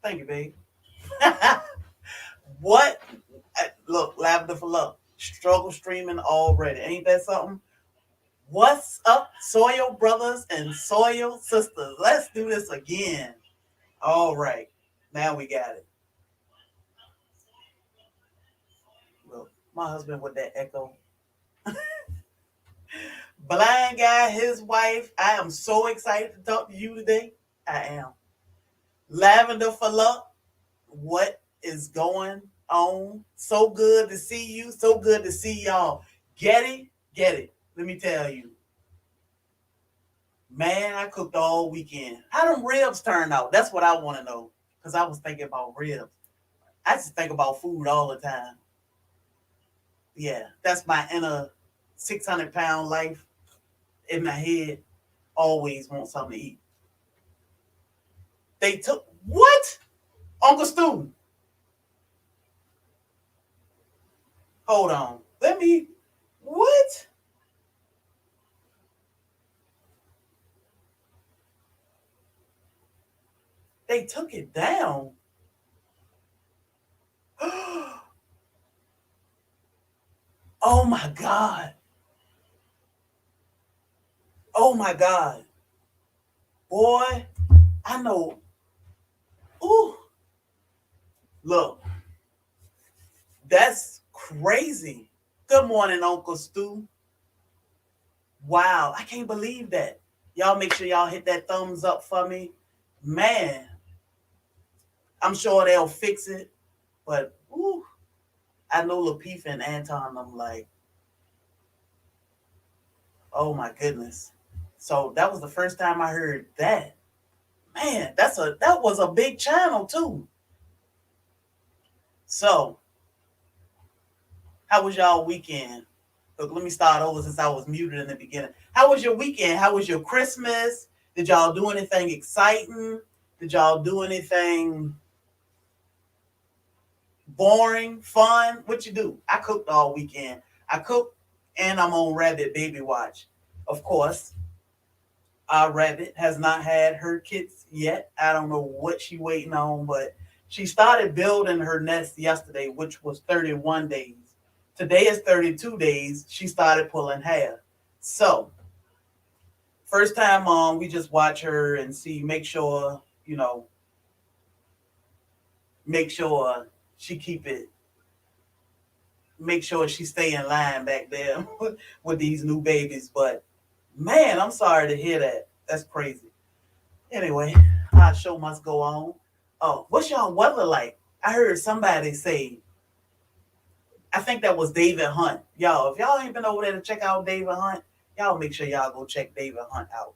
Thank you, babe. What? Look, lavender for love. Struggle streaming already. Ain't that something? What's up, soil brothers and soil sisters? Let's do this again. All right. Now we got it. Look, my husband with that echo. Blind guy, his wife. I am so excited to talk to you today. I am. Lavender for love. What is going on? So good to see you. So good to see y'all. Get it? Get it. Let me tell you. Man, I cooked all weekend. How them ribs turned out? That's what I want to know. Because I was thinking about ribs. I just think about food all the time. Yeah, that's my inner 600-pound life in my head. Always want something to eat. They took what? Uncle Stu. Hold on. Let me. What? They took it down. Oh my God. Oh my God. Boy, I know. Ooh, look, that's crazy. Good morning, Uncle Stu. Wow, I can't believe that. Y'all make sure y'all hit that thumbs up for me. Man, I'm sure they'll fix it. But ooh, I know Lapifa and Anton, I'm like, oh my goodness. So that was the first time I heard that. Man, that was a big channel too. So, how was y'all weekend? Look, let me start over since I was muted in the beginning. How was your weekend? How was your Christmas? Did y'all do anything exciting? Did y'all do anything boring, fun? What you do? I cooked all weekend. I cooked and I'm on Rabbit Baby Watch. Of course, our Rabbit has not had her kids yet. I don't know what she waiting on, but she started building her nest yesterday, which was 31 days. Today is 32 days. She started pulling hair. So, first time on, we just watch her and see, make sure, make sure she keep it, make sure she stay in line back there with these new babies. But man, I'm sorry to hear that. That's crazy. Anyway, our show must go on. Oh, what's y'all weather like? I heard somebody say, I think that was David Hunt. Y'all, if y'all ain't been over there to check out David Hunt, y'all make sure y'all go check David Hunt out.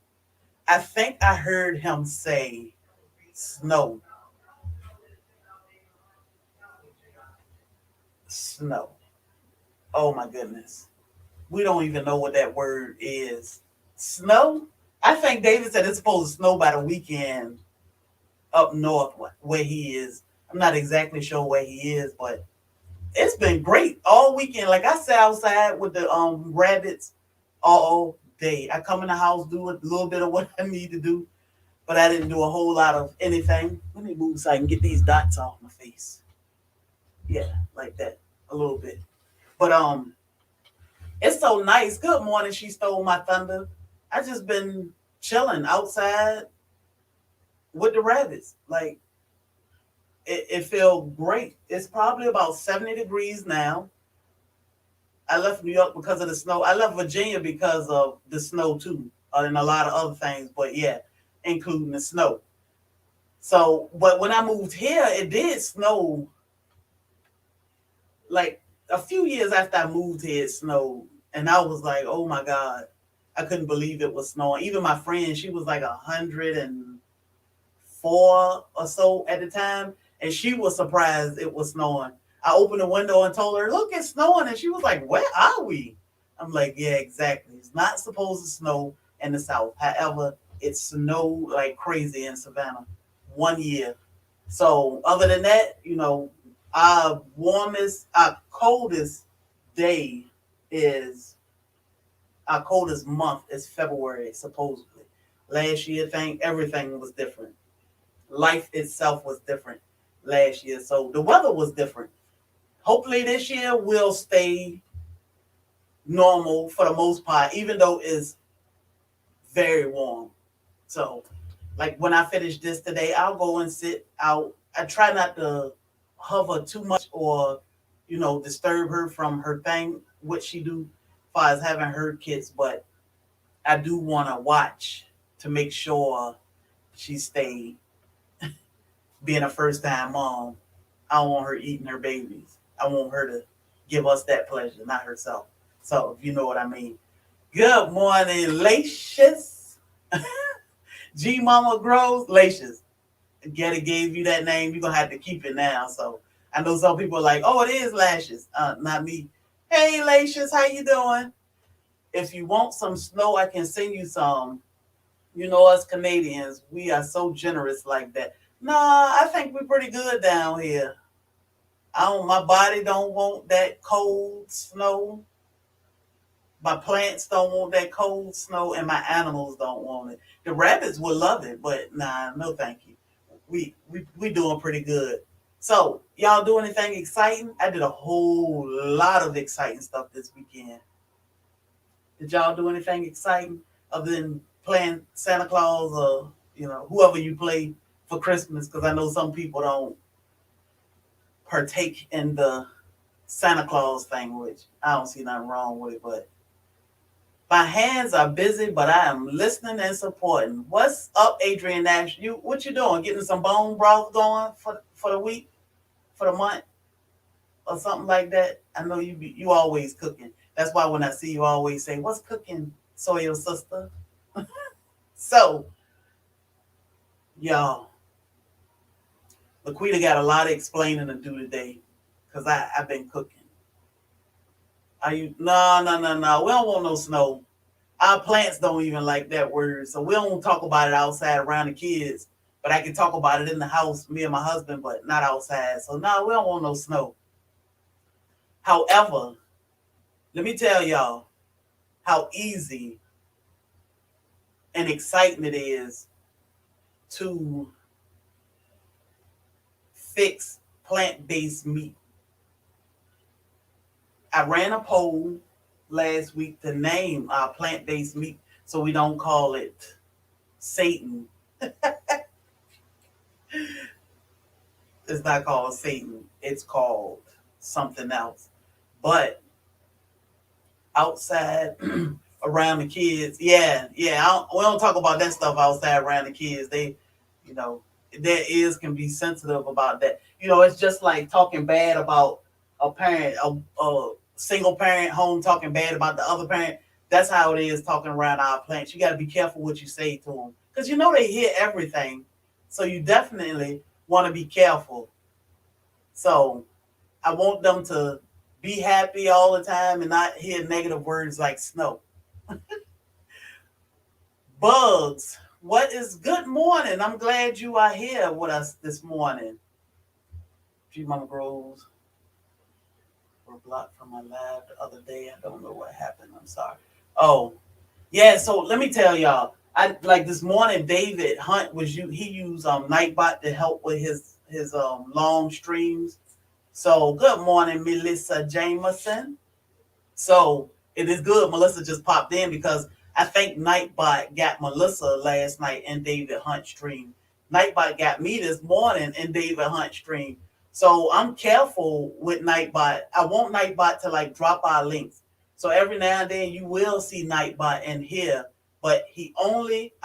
I think I heard him say snow. Snow. Oh my goodness. We don't even know what that word is. Snow? I think David said it's supposed to snow by the weekend up north where he is. I'm not exactly sure where he is, but it's been great all weekend. Like I sat outside with the rabbits all day. I come in the house, do a little bit of what I need to do, but I didn't do a whole lot of anything. Let me move so I can get these dots off my face. Yeah, like that. A little bit. But it's so nice. Good morning, she stole my thunder. I just been chilling outside with the rabbits. Like it felt great. It's probably about 70 degrees now. I left New York because of the snow. I left Virginia because of the snow too, and a lot of other things. But yeah, including the snow. So, but when I moved here, it did snow. Like a few years after I moved here, it snowed, and I was like, "Oh my God!" I couldn't believe it was snowing. Even my friend, she was like 104 or so at the time, and she was surprised it was snowing. I opened the window and told her, "Look, it's snowing," and she was like, "Where are we?" I'm like, "Yeah, exactly. It's not supposed to snow in the South. However, it snowed like crazy in Savannah one year. So other than that, our coldest day is our coldest month is February, supposedly. Last year, think everything was different. life itself was different last year. So the weather was different. Hopefully this year will stay normal for the most part, even though it's very warm. So, like when I finish this today, I'll go and sit out. I try not to hover too much or, disturb her from her thing, what she do, as far as having her kids. But I do want to watch to make sure she stay being a first time mom. I don't want her eating her babies. I want her to give us that pleasure, not herself. So, if you know what I mean. Good morning, Lacious. G Mama Grows, Lacious. Getty gave you that name. You're going to have to keep it now. So, I know some people are like, oh, it is Lashes. Not me. Hey, Lacious, how you doing? If you want some snow, I can send you some. You know, us Canadians, we are so generous like that. Nah, I think we're pretty good down here. My body don't want that cold snow. My plants don't want that cold snow, and my animals don't want it. The rabbits would love it, but nah, no, thank you. We doing pretty good. So, y'all do anything exciting? I did a whole lot of exciting stuff this weekend. Did y'all do anything exciting other than playing Santa Claus or whoever you play for Christmas? Because I know some people don't partake in the Santa Claus thing, which I don't see nothing wrong with it, but my hands are busy, but I am listening and supporting. What's up, Adrian Nash? What you doing? Getting some bone broth going for the week, for the month, or something like that? I know you always cooking. That's why when I see you, I always say, "What's cooking, Soil sister?" So, y'all, Laquita got a lot of explaining to do today, cause I've been cooking. Are you? No, no, no, no. We don't want no snow. Our plants don't even like that word, so we don't talk about it outside around the kids. But I can talk about it in the house, me and my husband, but not outside. So no, we don't want no snow. However, let me tell y'all how easy and exciting it is to fix plant-based meat. I ran a poll last week to name our plant-based meat so we don't call it Satan. It's not called Satan. It's called something else. But outside around the kids, yeah. We don't talk about that stuff outside around the kids. They, you know, their ears can be sensitive about that. It's just like talking bad about a parent, a single parent home talking bad about the other parent. That's how it is talking around our plants. You got to be careful what you say to them because they hear everything. So you definitely want to be careful. So I want them to be happy all the time and not hear negative words like snow. Bugs, what is good morning? I'm glad you are here with us this morning. G Mama Groves were blocked from my live the other day. I don't know what happened. I'm sorry. Oh, yeah. So let me tell y'all. I like this morning. David Hunt he used Nightbot to help with his long streams. So good morning, Melissa Jameson. So it is good. Melissa just popped in because I think Nightbot got Melissa last night in David Hunt stream. Nightbot got me this morning in David Hunt stream. So I'm careful with Nightbot. I want Nightbot to like drop our links. So every now and then you will see Nightbot in here, but I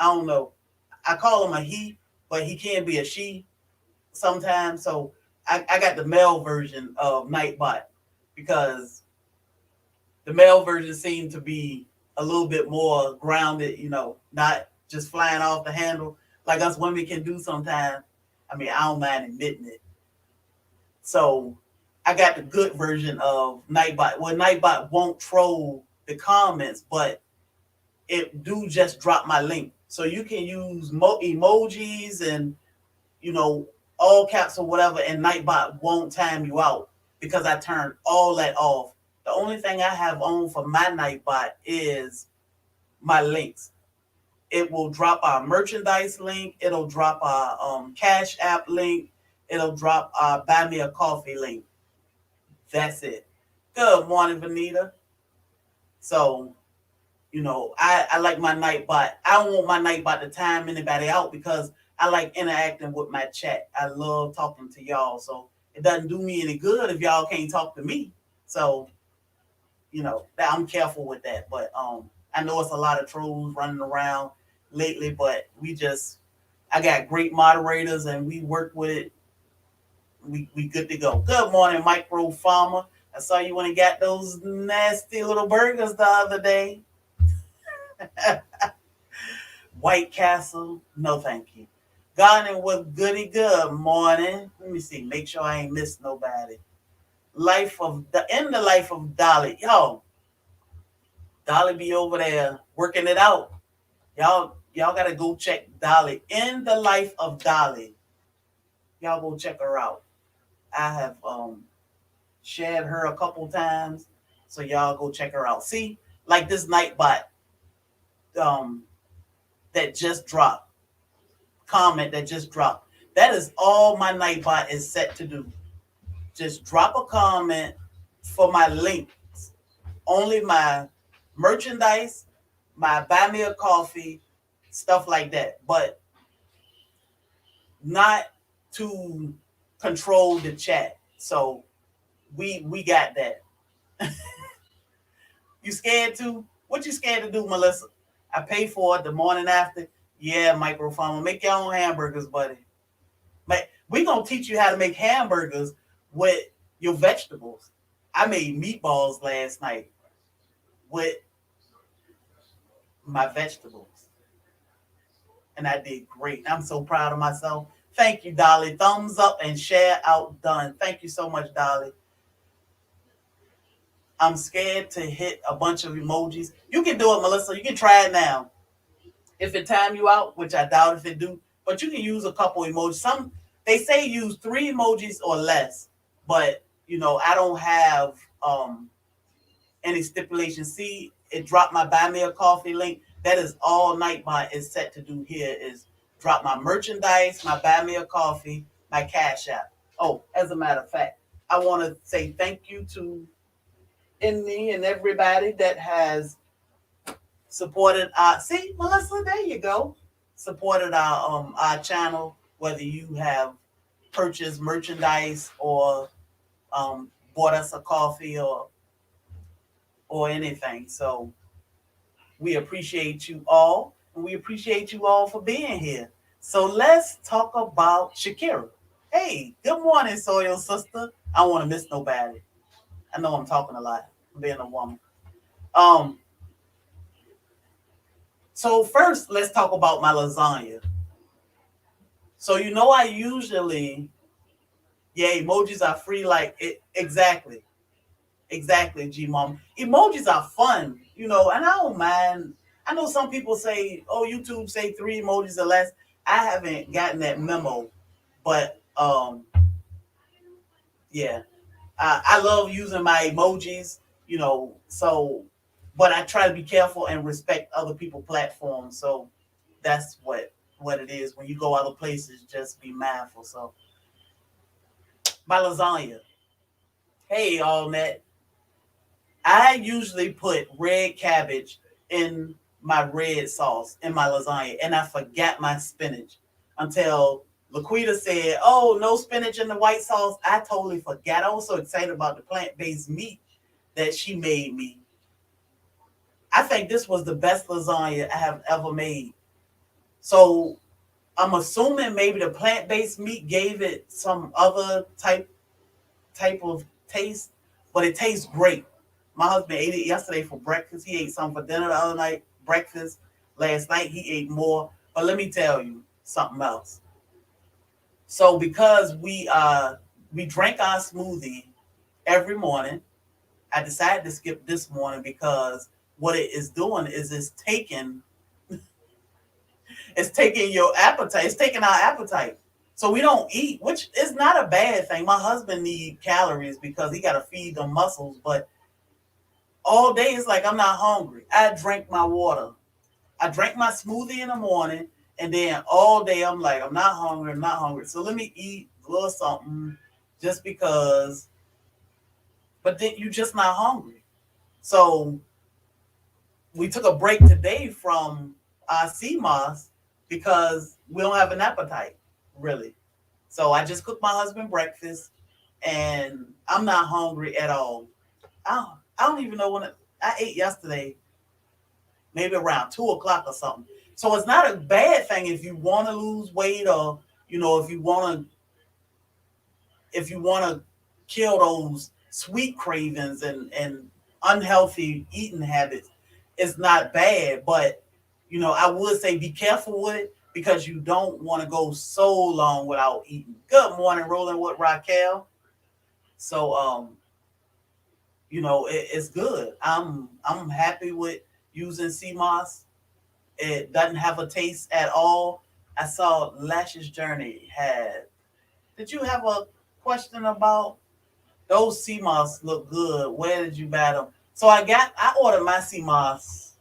don't know. I call him a he, but he can be a she sometimes. So I got the male version of Nightbot because the male version seemed to be a little bit more grounded, not just flying off the handle like us women can do sometimes. I mean, I don't mind admitting it. So I got the good version of Nightbot. Well, Nightbot won't troll the comments, but it do just drop my link. So you can use emojis and, all caps or whatever, and Nightbot won't time you out because I turned all that off. The only thing I have on for my Nightbot is my links. It will drop our merchandise link. It'll drop our Cash App link. It'll drop our Buy Me a Coffee link. That's it. Good morning, Vanita. So, I like my Nightbot. I don't want my Nightbot to time anybody out because I like interacting with my chat. I love talking to y'all. So it doesn't do me any good if y'all can't talk to me. So, I'm careful with that. But I know it's a lot of trolls running around lately, but I got great moderators and we work with it. We good to go. Good morning, Micro Farmer. I saw you when you got those nasty little burgers the other day. White Castle, no thank you. Gardening with Goody, good morning. Let me see, make sure I ain't missed nobody. In the life of Dolly. Yo, Dolly be over there working it out. Y'all gotta go check Dolly. In the life of Dolly. Y'all go check her out. I have shared her a couple times. So y'all go check her out. See, like this Nightbot um that just dropped. Comment that just dropped. That is all my Nightbot is set to do. Just drop a comment for my links. Only my merchandise, my buy me a coffee, stuff like that. But not to control the chat. So we got that. You scared to? What you scared to do, Melissa? I pay for it the morning after. Yeah, microphone. Make your own hamburgers, buddy. We gonna teach you how to make hamburgers with your vegetables. I made meatballs last night with my vegetables, and I did great. I'm so proud of myself. Thank you, Dolly. Thumbs up and share out done. Thank you so much, Dolly. I'm scared to hit a bunch of emojis. You can do it, Melissa. You can try it now. If it time you out, which I doubt if it do, but you can use a couple emojis. Some they say use 3 emojis or less, but I don't have any stipulation. See, it dropped my buy me a coffee link. That is all Nightbot is set to do here is drop my merchandise, my buy me a coffee, my Cash App. Oh, as a matter of fact, I want to say thank you to Indy and everybody that has supported see, Melissa, there you go. Supported our channel, whether you have purchased merchandise or bought us a coffee or anything. So we appreciate you all, and we appreciate you all for being here. So let's talk about Shakira. Hey, good morning, Soil Sister. I don't want to miss nobody. I know I'm talking a lot, being a woman. So first, let's talk about my lasagna. So I usually, yeah, emojis are free. Like it exactly, G mom. Emojis are fun, and I don't mind. I know some people say, "Oh, YouTube say 3 emojis or less." I haven't gotten that memo, but yeah, I love using my emojis, So, but I try to be careful and respect other people's platforms. So that's what it is. When you go other places, just be mindful. So my lasagna. Hey, all that. I usually put red cabbage in my red sauce in my lasagna, and I forgot my spinach until Laquita said, "Oh, no spinach in the white sauce." I totally forgot. I was so excited about the plant-based meat that she made me. I think this was the best lasagna I have ever made. So I'm assuming maybe the plant-based meat gave it some other type of taste, but it tastes great. My husband ate it yesterday for breakfast. He ate some for dinner the other night, breakfast. Last night he ate more. But let me tell you something else. So because we drank our smoothie every morning, I decided to skip this morning because what it is doing is it's taking your appetite. It's taking our appetite. So we don't eat, which is not a bad thing. My husband needs calories because he got to feed them muscles. But all day it's like I'm not hungry. I drink my water. I drank my smoothie in the morning, and then all day I'm like, I'm not hungry, I'm not hungry. So let me eat a little something just because, but then you just not hungry. So we took a break today from our CMOS because we don't have an appetite, really. So I just cooked my husband breakfast, and I'm not hungry at all. I don't even know when I ate yesterday, maybe around 2 o'clock or something. So it's not a bad thing if you want to lose weight, or if you want to kill those sweet cravings and unhealthy eating habits. It's not bad, but I would say be careful with it because you don't want to go so long without eating. Good morning, rolling with Raquel. So it's good. I'm happy with using CMOS. It doesn't have a taste at all. I saw Lashes Journey had. Did you have a question about those CMOS? Look good. Where did you buy them? So I ordered my CMOS.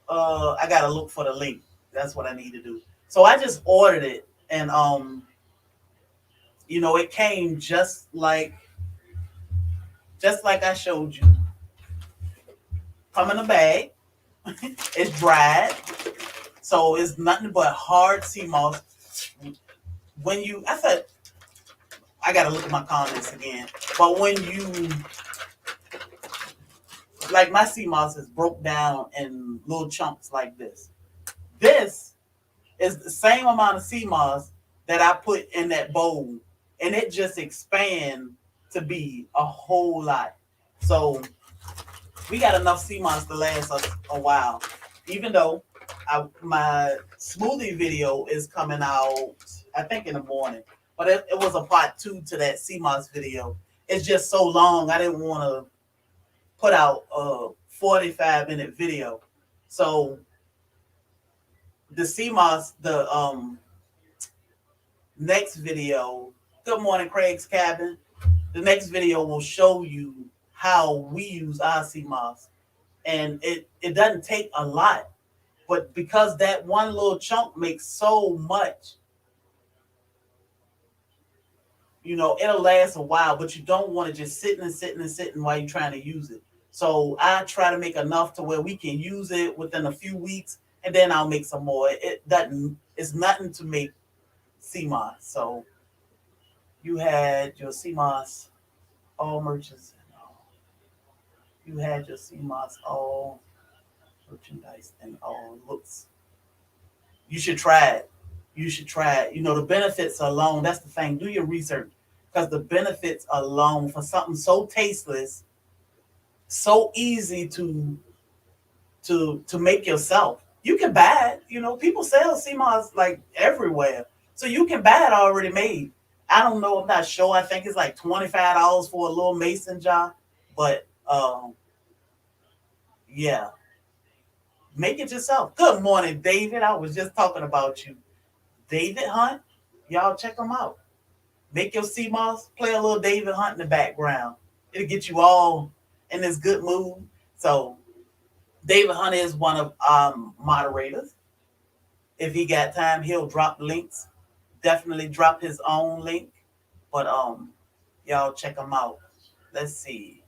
I gotta look for the link. That's what I need to do. So I just ordered it, and it came just like I showed you. Come in a bag. It's dried, so it's nothing but hard CMOS. I said I gotta look at my comments again. But when you like my CMOS is broke down in little chunks like this. This is the same amount of CMOS that I put in that bowl, and it just expands to be a whole lot. So we got enough CMOS to last us a while. Even though my smoothie video is coming out, I think in the morning, but it was a part two to that CMOS video. It's just so long, I didn't want to put out a 45-minute video. So the CMOS, the next video, good morning, Craig's Cabin. The next video will show you how we use our CMOS. And it doesn't take a lot, but because that one little chunk makes so much, it'll last a while, but you don't want to just sitting and sitting and sitting while you're trying to use it. So I try to make enough to where we can use it within a few weeks, and then I'll make some more. It's nothing to make CMOS. So you had your CMOS all merchants, you had your CMOS all merchandise and all looks. You should try it. You should try it. The benefits alone, that's the thing. Do your research because the benefits alone for something so tasteless, so easy to make yourself. You can buy it. People sell CMOS like everywhere. So you can buy it already made. I don't know, I'm not sure. I think it's like $25 for a little mason jar. But yeah, make it yourself. Good morning, David. I was just talking about you. David Hunt. Y'all check him out. Make your CMOS, play a little David Hunt in the background. It'll get you all in this good mood. So David Hunt is one of moderators. If he got time, he'll drop links. Definitely drop his own link. But y'all check him out. Let's see.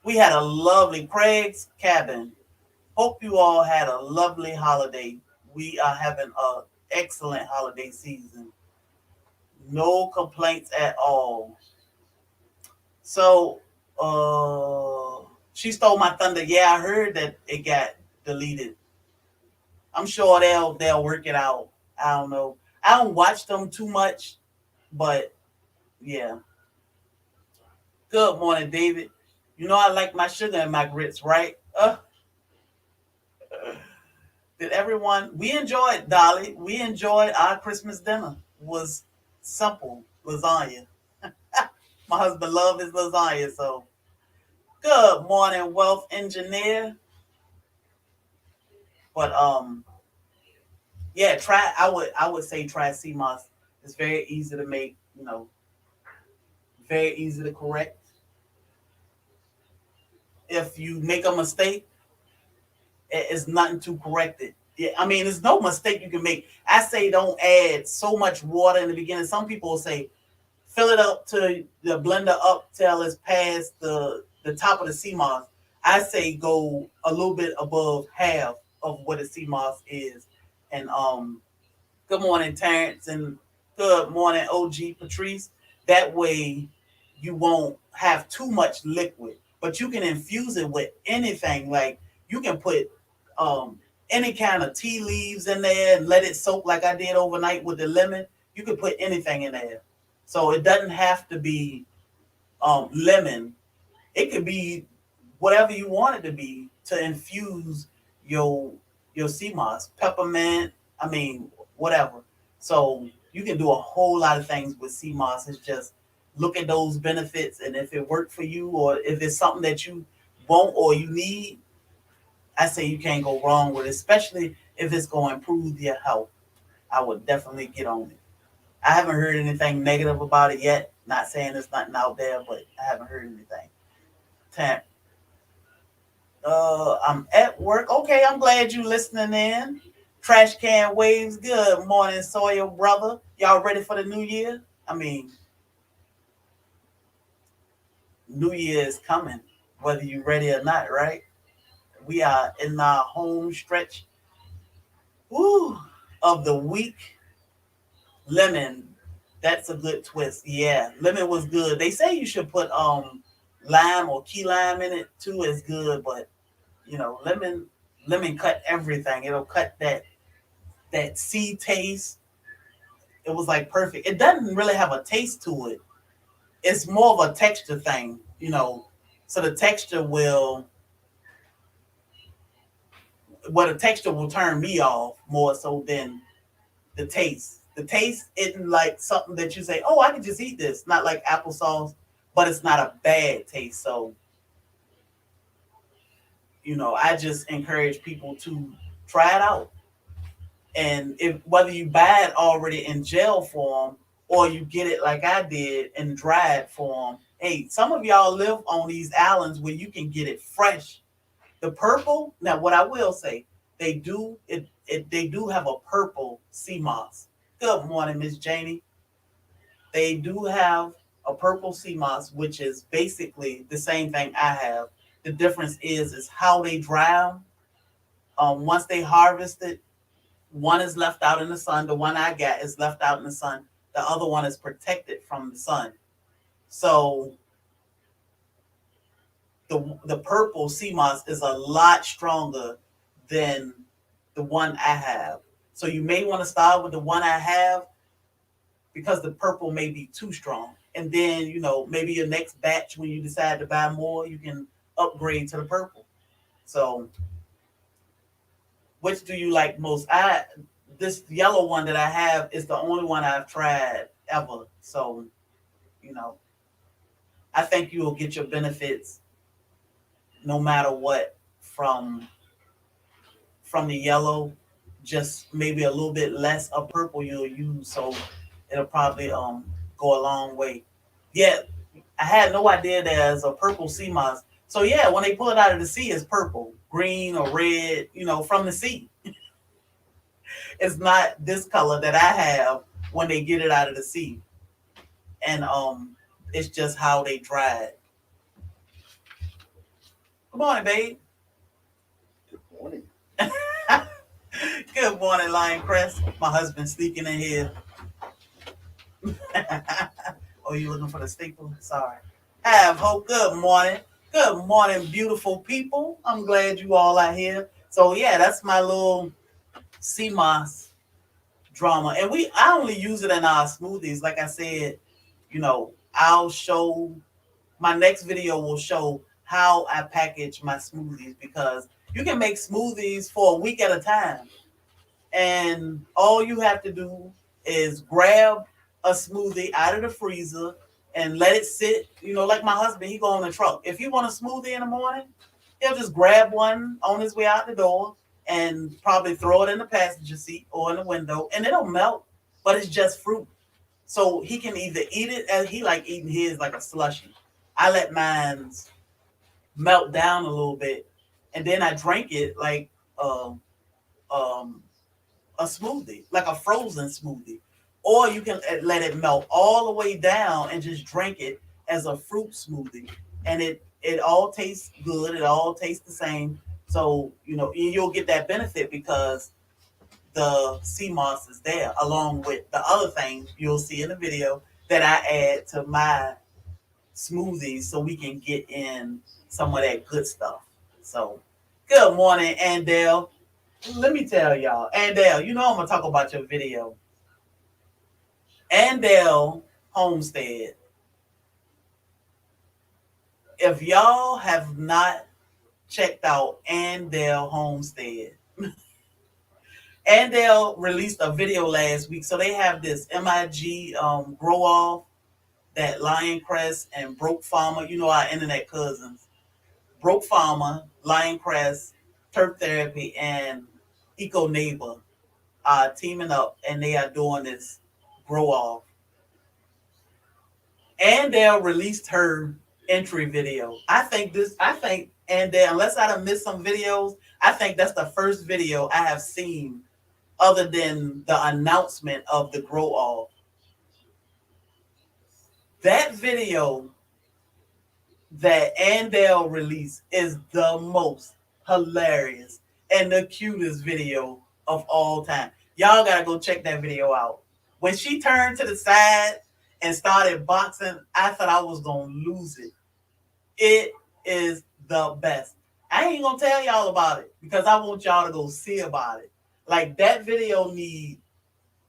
We had a lovely Craig's Cabin. Hope you all had a lovely holiday. We are having an excellent holiday season. No complaints at all. So, she stole my thunder. Yeah, I heard that it got deleted. I'm sure they'll work it out. I don't know. I don't watch them too much, but yeah. Good morning, David. I like my sugar and my grits, right? Did everyone? We enjoyed, Dolly. We enjoyed our Christmas dinner. It was simple lasagna. My husband loved his lasagna, so good morning, wealth engineer. But yeah, try. I would say try CMOS. It's very easy to make. Very easy to correct. If you make a mistake, it's nothing to correct it. Yeah, I mean, there's no mistake you can make. I say don't add so much water in the beginning. Some people will say fill it up to the blender up till it's past the top of the sea moss. I say go a little bit above half of what a sea moss is. And good morning, Terrence, and good morning, OG Patrice. That way, you won't have too much liquid, but you can infuse it with anything. Like you can put um, any kind of tea leaves in there and let it soak, like I did overnight with the lemon. You could put anything in there, so it doesn't have to be lemon. It could be whatever you want it to be to infuse your your sea moss, peppermint. I mean, whatever. So you can do a whole lot of things with sea moss. It's just look at those benefits, and if it worked for you, or if it's something that you want or you need, I say you can't go wrong with it. Especially if it's going to improve your health. I would definitely get on it. I haven't heard anything negative about it yet. Not saying there's nothing out there, but I haven't heard anything. I'm at work. Okay, I'm glad you listening in. Trash can waves. Good morning, Sawyer brother. Y'all ready for the new year? I mean, New Year is coming, whether you ready or not, right? We are in our home stretch, woo, of the week. Lemon, that's a good twist. Yeah, lemon was good. They say you should put lime or key lime in it too. Is good, but lemon cut everything. It'll cut that sea taste. It was like perfect. It doesn't really have a taste to it. It's more of a texture thing. So the texture will, the texture will turn me off more so than the taste. The taste isn't like something that you say, oh, I can just eat this. Not like applesauce, but it's not a bad taste. So, I just encourage people to try it out. And if whether you buy it already in gel form or you get it like I did in dried form, hey, some of y'all live on these islands where you can get it fresh. The purple. Now, what I will say, they do have a purple sea moss. Good morning, Miss Janie. They do have a purple sea moss, which is basically the same thing I have. The difference is how they dry them. Once they harvest it, one is left out in the sun. The one I got is left out in the sun. The other one is protected from the sun. So the purple sea moss is a lot stronger than the one I have. So you may want to start with the one I have because the purple may be too strong. And then, maybe your next batch when you decide to buy more, you can upgrade to the purple. So which do you like most? This yellow one that I have is the only one I've tried ever. So, you know, I think you will get your benefits no matter what from the yellow. Just maybe a little bit less of purple you'll use, so it'll probably go a long way. Yeah, I had no idea there's a purple sea moss. So yeah, when they pull it out of the sea, it's purple, green, or red. From the sea. It's not this color that I have when they get it out of the sea, and it's just how they dry it. Good morning, babe. Good morning. Good morning, Lion Crest. My husband sneaking in here. Oh, you looking for the staple? Sorry. Have hope. Good morning. Good morning, beautiful people. I'm glad you all are here. So yeah, that's my little sea moss drama, and I only use it in our smoothies. Like I said, I'll show my next video will show how I package my smoothies because you can make smoothies for a week at a time. And all you have to do is grab a smoothie out of the freezer and let it sit. Like my husband, he go on the truck. If he want a smoothie in the morning, he'll just grab one on his way out the door and probably throw it in the passenger seat or in the window, and it'll melt. But it's just fruit, so he can either eat it as he like eating his like a slushy. I let mine melt down a little bit, and then I drank it like um, a smoothie, like a frozen smoothie, or you can let it melt all the way down and just drink it as a fruit smoothie, and it all tastes good. It all tastes the same. So you'll get that benefit because the sea moss is there, along with the other things you'll see in the video that I add to my smoothies, so we can get in some of that good stuff. So, good morning, Andale. Let me tell y'all, Andale, I'm gonna talk about your video. Andale Homestead. If y'all have not checked out Andale Homestead, Andale released a video last week. So they have this MIG grow off that Lion Crest and Broke Farmer, our internet cousins. Broke Farmer, Lion Crest, Turf Therapy, and Eco Neighbor are teaming up, and they are doing this grow off. Andale released her entry video. I think Andale, unless I have missed some videos, I think that's the first video I have seen other than the announcement of the grow off. That video that Andale released is the most hilarious and the cutest video of all time. Y'all gotta go check that video out. When she turned to the side and started boxing, I thought I was gonna lose it. It is the best. I ain't gonna tell y'all about it because I want y'all to go see about it. Like, that video need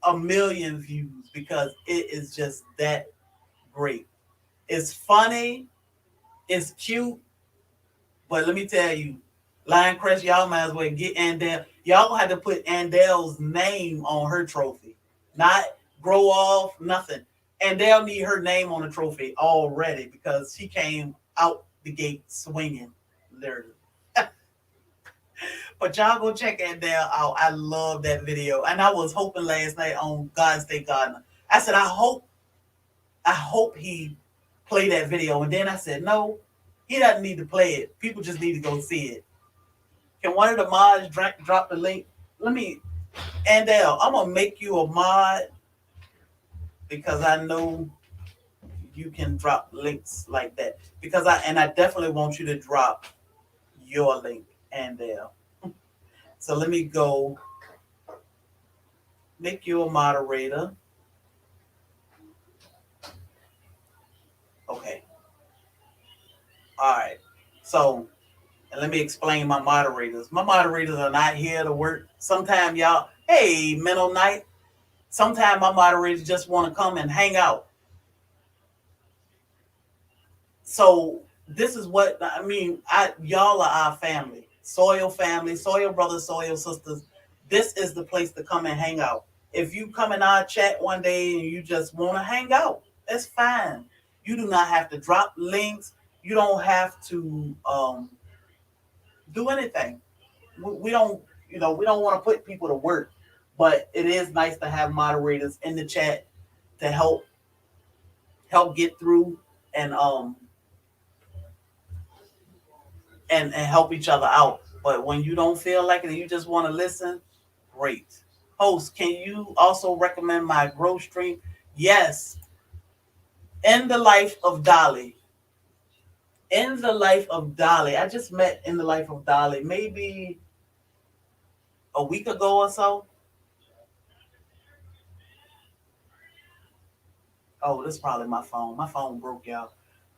1 million views because it is just that great. It's funny, it's cute, but let me tell you, Lion Crest, y'all might as well get Andale. Y'all gonna have to put Andale's name on her trophy, not grow off, nothing. Andale need her name on the trophy already because she came out the gate swinging, literally. But y'all go check Andale out. I love that video, and I was hoping last night on God State Gardener. I said, I hope he play that video, and then I said, no, he doesn't need to play it. People just need to go see it. Can one of the mods drop the link? Let me, Andale, I'm gonna make you a mod because I know you can drop links like that. Because I definitely want you to drop your link, Andale. So let me go make you a moderator. Okay. All right. So, and let me explain my moderators. My moderators are not here to work. Sometimes y'all, hey, mental night. Sometimes my moderators just want to come and hang out. So this is what I mean. Y'all are our family. Soil family, soil brothers, soil sisters. This is the place to come and hang out. If you come in our chat one day and you just want to hang out, that's fine. You do not have to drop links. You don't have to do anything. We don't, we don't want to put people to work, but it is nice to have moderators in the chat to help get through and and help each other out. But when you don't feel like it and you just want to listen, great. Host, can you also recommend my growth stream? Yes. In the life of Dolly. In the life of Dolly. I just met In the Life of Dolly maybe a week ago or so. Oh, this is probably my phone. My phone broke, y'all.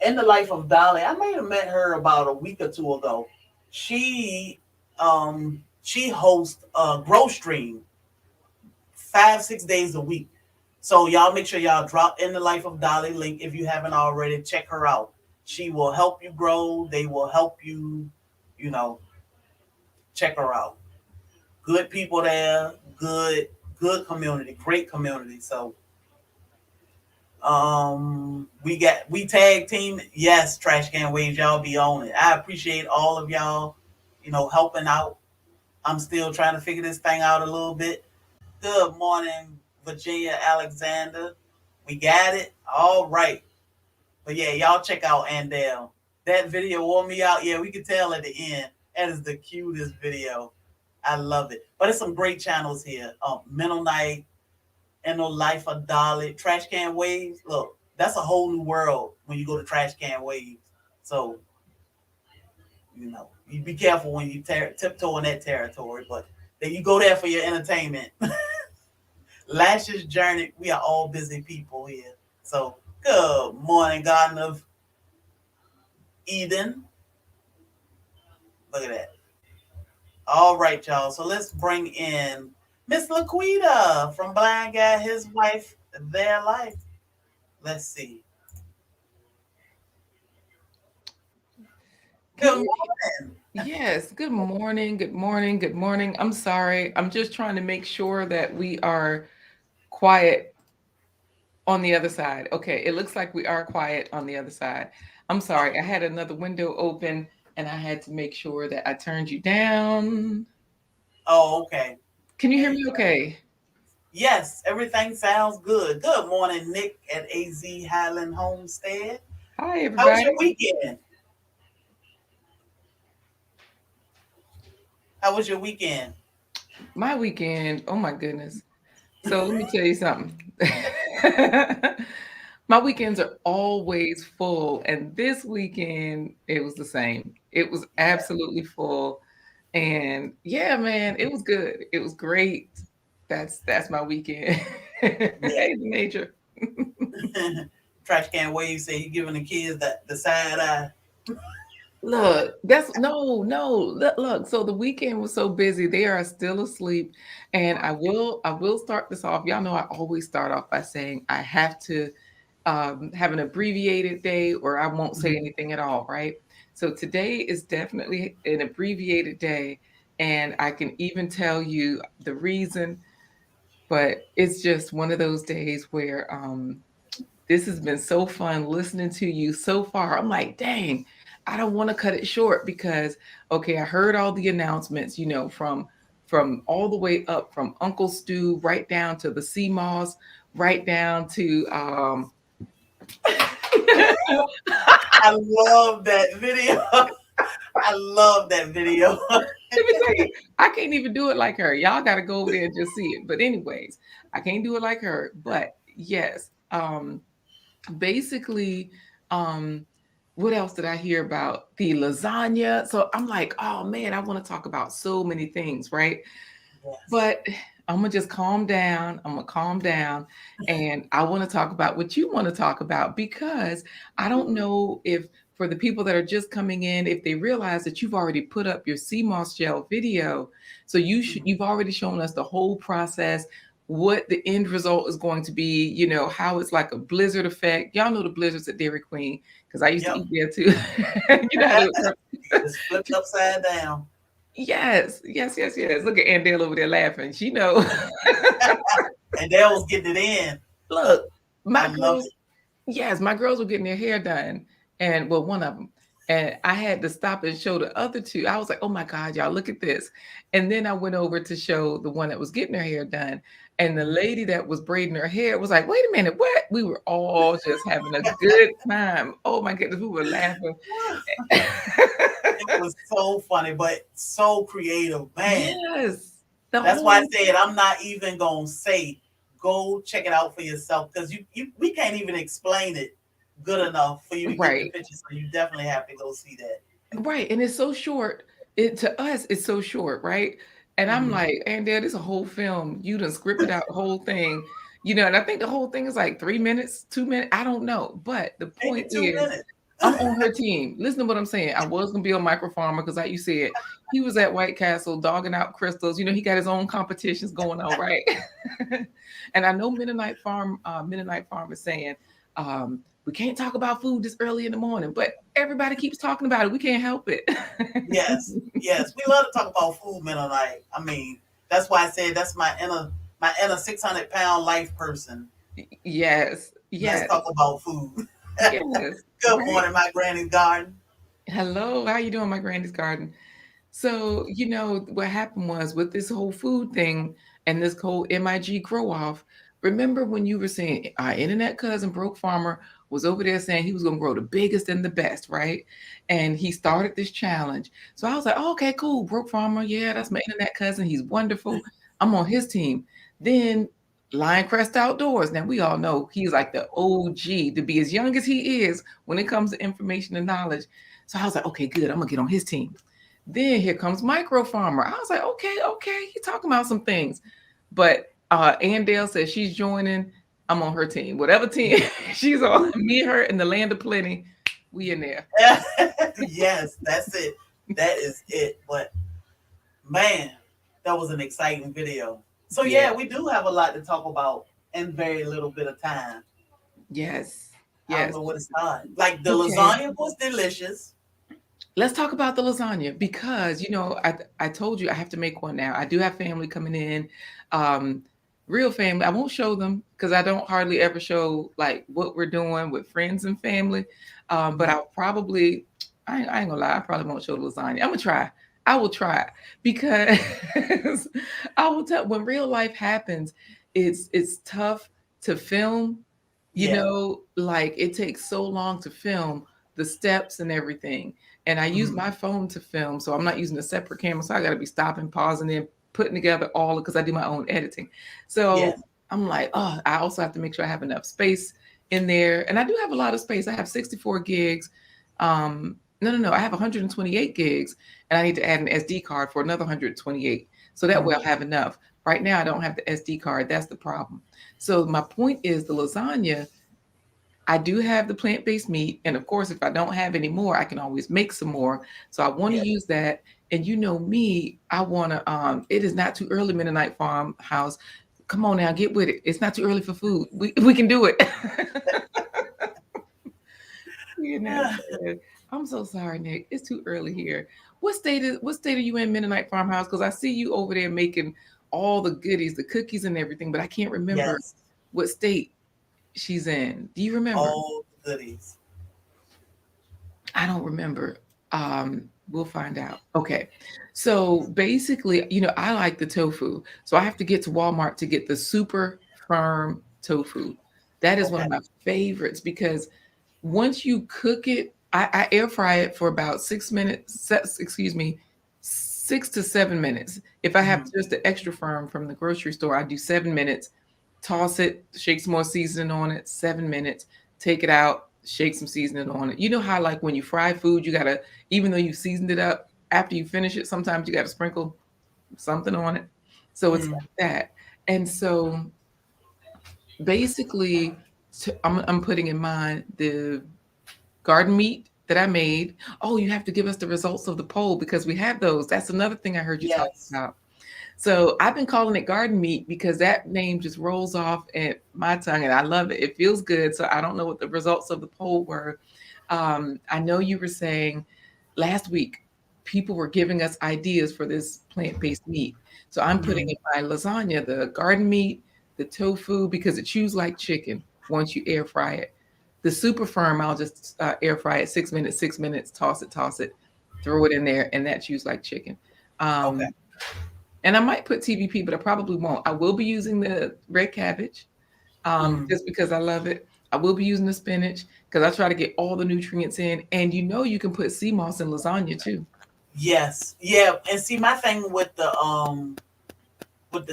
In the Life of Dolly, I may have met her about a week or two ago. She hosts a growth stream 5-6 days a week. So y'all make sure y'all drop In the Life of Dolly link if you haven't already. Check her out. She will help you grow. They will help you, you know, check her out. Good people there, good community, great community. So we tag team. Yes, Trash Can Waves, y'all be on it. I appreciate all of y'all, helping out. I'm still trying to figure this thing out a little bit. Good morning, Virginia Alexander. We got it. All right. But yeah, y'all check out Andale. That video wore me out. Yeah, we could tell at the end. That is the cutest video. I love it. But it's some great channels here. Mental Night, No Life of Dolly, Trash Can Waves. Look, that's a whole new world when you go to Trash Can Waves. So, you be careful when you tiptoe in that territory. But then you go there for your entertainment. Lashes Journey, we are all busy people here. So, good morning, Garden of Eden. Look at that. All right, y'all. So let's bring in Miss Laquita from Blind Guy, his wife, their life. Let's see. Can Good you? morning. Yes. Good morning. Good morning. Good morning. I'm sorry. I'm just trying to make sure that we are quiet on the other side. Okay. It looks like we are quiet on the other side. I'm sorry. I had another window open and I had to make sure that I turned you down. Oh, okay. Can you hear And me okay? yes, everything sounds good. Good morning, Nick at AZ Highland Homestead. Hi, How was your everybody. weekend? How was your weekend? My weekend. Oh, my goodness. So let me tell you something. My weekends are always full, and this weekend it was the same. It was Yeah, absolutely full, and yeah, man, it was good. It was great. That's my weekend. yeah. Hey, the nature. Trash Can Wave say he giving the kids the side eye. Look, that's no. Look. So the weekend was so busy; they are still asleep, and I will start this off. Y'all know I always start off by saying I have to have an abbreviated day or I won't say Mhm. anything at all, right? So today is definitely an abbreviated day. And I can even tell you the reason, but it's just one of those days where this has been so fun listening to you so far. I'm like, dang, I don't want to cut it short because okay, I heard all the announcements, from all the way up from Uncle Stu right down to the sea moss, right down to I love that video. I love that video. Let me tell you, I can't even do it like her. Y'all got to go over there and just see it. But anyways, I can't do it like her. But yes, basically, um, what else did I hear about the lasagna? So I'm like, oh man, I want to talk about so many things, right? Yes. But I'm gonna just calm down. I'm gonna calm down, and I want to talk about what you want to talk about because I don't know if for the people that are just coming in, if they realize that you've already put up your CMOS gel video, so you've already shown us the whole process, what the end result is going to be. How it's like a blizzard effect. Y'all know the blizzards at Dairy Queen because I used to Yep. eat there too. you know how to It's flipped upside down. Yes, yes, yes, yes. Look at Andale over there laughing. She know. And they was getting it in. Look, Look, I my love girls, it. yes, my girls were getting their hair done, and well, one of them, and I had to stop and show the other two. I was like, "Oh my God, y'all, look at this!" And then I went over to show the one that was getting her hair done, and the Mhm. lady that was braiding her hair was like, "Wait a minute, what?" We were all just having a good time. Oh my goodness, we were laughing. It was so funny, but so creative, man. Yes, the That's why I whole said I'm not even gonna say go check it out for yourself because you we can't even explain it good enough for you to get the right. picture. So you definitely have to go see that. Right, and it's so short. It to us, it's so short, right? And I'm Mhm. like, and there, this a whole film. You done scripted out the whole thing, and I think the whole thing is like 3 minutes, 2 minutes. I don't know, but the Maybe point two is, minutes. I'm on her team. Listen to what I'm saying. I was gonna be on Micro Farmer because, like you said, he was at White Castle dogging out crystals. He got his own competitions going on, right? And I know Mennonite Farm is saying, we can't talk about food this early in the morning, but everybody keeps talking about it. We can't help it. Yes, yes. We love to talk about food, men alike. I mean, that's why I said that's my inner 600 pound life person. Yes, Let's yes, talk about food. yes. Good Right. morning, my granny's garden. Hello, how you doing, my granny's garden? So, what happened was with this whole food thing and this whole MIG grow off, remember when you were saying our internet cousin Broke Farmer was over there saying he was going to grow the biggest and the best, right? And he started this challenge. So I was like, oh, okay, cool. Broke Farmer. Yeah, that's my internet cousin. He's wonderful. I'm on his team. Then Lion Crest Outdoors. Now we all know he's like the OG to be as young as he is when it comes to information and knowledge. So I was like, okay, good. I'm gonna get on his team. Then here comes Micro Farmer. I was like, okay, okay, he's talking about some things. But Andale says she's joining. I'm on her team. Whatever team she's on, me, her, and the land of plenty, we in there. Yes, that's it. That is it. But man, that was an exciting video. So Yeah. yeah, we do have a lot to talk about in very little bit of time. Yes. I don't Yes. know what to start. Like the Okay. lasagna was delicious. Let's talk about the lasagna because I told you I have to make one now. I do have family coming in, um, real family. I won't show them because I don't hardly ever show like what we're doing with friends and family. But Mhm. I'll probably I ain't gonna lie, I probably won't show the lasagna. I'm gonna try. I will try because I will tell when real life happens, it's tough to film. Yeah. Like it takes so long to film the steps and everything and I use Mhm. my phone to film, so I'm not using a separate camera. So I got to be stopping, pausing, and putting together all because I do my own editing. So Yes. I'm like, oh, I also have to make sure I have enough space in there, and I do have a lot of space. I have 64 gigs. No, I have 128 gigs, and I need to add an SD card for another 128. So that way Mhm. I'll have enough. Right now, I don't have the SD card. That's the problem. So my point is the lasagna I do have the plant-based meat, and of course, if I don't have any more, I can always make some more. So I want to Yeah. use that. And you know me, I want to. It is not too early, Mennonite Farmhouse. Come on now, get with it. It's not too early for food. We can do it. You know, good. I'm so sorry, Nick. It's too early here. What state are you in, Mennonite Farmhouse? Because I see you over there making all the goodies, the cookies and everything, but I can't remember Yes. what state she's in. Do you remember? All the goodies. I don't remember. We'll find out. Okay. So basically, I like the tofu. So I have to get to Walmart to get the super firm tofu. That is one Okay. of my favorites because once you cook it, I air fry it for about 6 minutes, excuse me, 6 to 7 minutes. If I have Mhm. just the extra firm from the grocery store, I do 7 minutes, toss it, shake some more seasoning on it, 7 minutes, take it out, shake some seasoning on it. You know how like when you fry food, you gotta, even though you seasoned it up, after you finish it, sometimes you gotta sprinkle something on it. So it's Mhm. like that. And so basically, I'm putting in mind the garden meat that I made. Oh, you have to give us the results of the poll because we have those. That's another thing I heard you talk Yes. about. So I've been calling it garden meat because that name just rolls off at my tongue and I love it. It feels good. So I don't know what the results of the poll were. I know you were saying last week people were giving us ideas for this plant-based meat. So I'm putting Mhm. in my lasagna, the garden meat, the tofu, because it chews like chicken once you air fry it. The super firm, I'll just air fry it 6 minutes, 6 minutes, toss it, throw it in there, and that chews like chicken. Okay. Um, and I might put TVP, but I probably won't. I will be using the red cabbage Mhm. just because I love it. I will be using the spinach because I try to get all the nutrients in. And you can put sea moss in lasagna too. Yes. Yeah. And see, my thing with the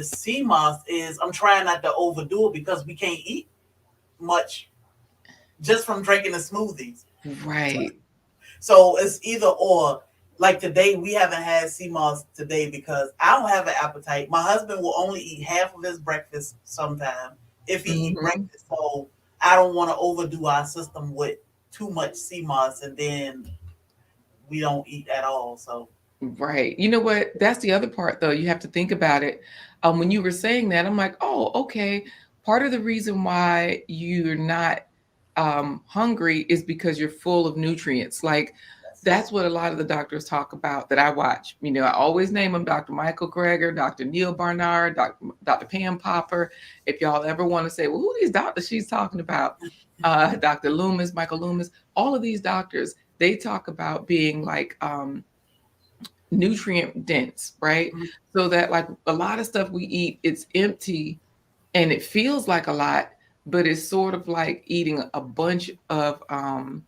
sea moss is I'm trying not to overdo it because we can't eat much just from drinking the smoothies. Right. So it's either or. Like today, we haven't had sea moss today because I don't have an appetite. My husband will only eat half of his breakfast sometime if he eat Hmm. breakfast. So I don't want to overdo our system with too much sea moss and then we don't eat at all. So Right. You know what? That's the other part, though. You have to think about it. When you were saying that, I'm like, oh, okay. Part of the reason why you're not hungry is because you're full of nutrients. Like, that's it. that's what a lot of the doctors talk about that I watch. I always name them Dr. Michael Greger, Dr. Neil Barnard, Dr. Pam Popper. If y'all ever want to say, well, who are these doctors she's talking about? Dr. Loomis, Michael Loomis, all of these doctors, they talk about being like, nutrient dense, right? Mhm. So that like a lot of stuff we eat, it's empty and it feels like a lot, but it's sort of like eating a bunch of cotton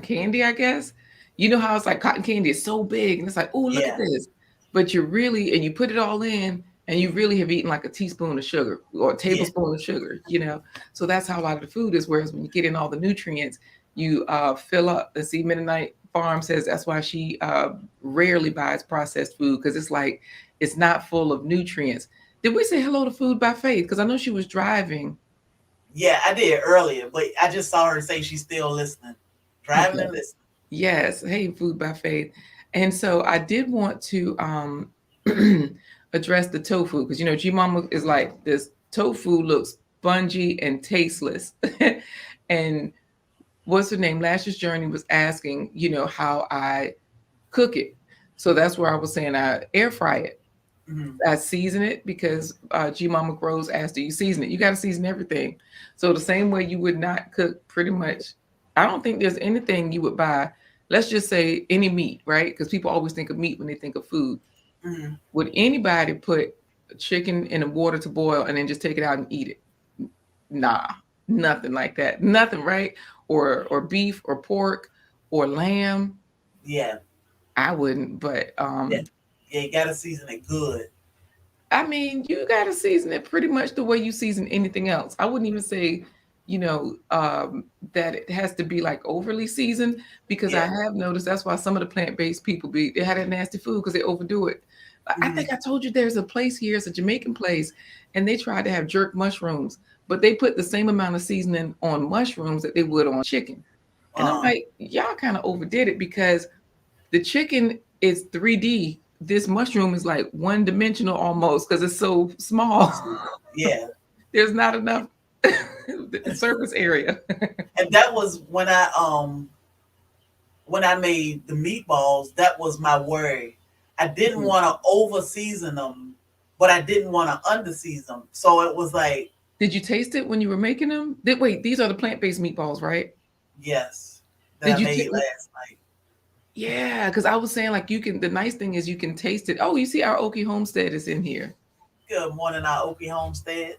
candy, I guess. You know how it's like cotton candy is so big and it's like, oh, look at Yeah, this. But you're really, and you put it all in and you really have eaten like a teaspoon of sugar or a yeah, tablespoon of sugar, you know? So that's how a lot of the food is. Whereas when you get in all the nutrients, you fill up. The See, Mennonite Farm says that's why she rarely buys processed food because it's like, it's not full of nutrients. Did we say hello to Food by Faith? Because I know she was driving. yeah. I did earlier, but I just saw her say she's still listening, driving Okay. and listening. Yes. Hey, Food by Faith. And so I did want to address the tofu because G Mama is like this tofu looks spongy and tasteless. And what's her name? Lash's Journey was asking, how I cook it. So that's where I was saying I air fry it. Hmm. I season it because G Mama Grows asked, "Do you season it? You got to season everything." So the same way you would not cook pretty much. I don't think there's anything you would buy. Let's just say any meat, right? Because people always think of meat when they think of food. Hmm. Would anybody put chicken in the water to boil and then just take it out and eat it? Nah, nothing like that. Nothing, right? Or beef or pork or lamb. Yeah, I wouldn't, but yeah, yeah. You gotta season it good. I mean, you got to season it pretty much the way you season anything else. I wouldn't even say, you know, um, that it has to be like overly seasoned because I Yeah. have noticed that's why some of the plant-based people they had that nasty food because they overdo it. I Hmm. think I told you there's a place here, it's a Jamaican place, and they tried to have jerk mushrooms, but they put the same amount of seasoning on mushrooms that they would on chicken. And I'm Uh, like, y'all kind of overdid it because the chicken is 3D. This mushroom is like one dimensional almost because it's so small. yeah. There's not enough surface area. And that was when I made the meatballs. That was my worry. I didn't Mhm. want to over season them, but I didn't want to under season them. So it was like, Did you taste it when you were making them? Wait, these are the plant-based meatballs, right? yes, that Did I you made take? last night. Yeah, because I was saying like you can. The nice thing is you can taste it. Oh, you see our Okie Homestead is in here. Good morning, our Okie Homestead.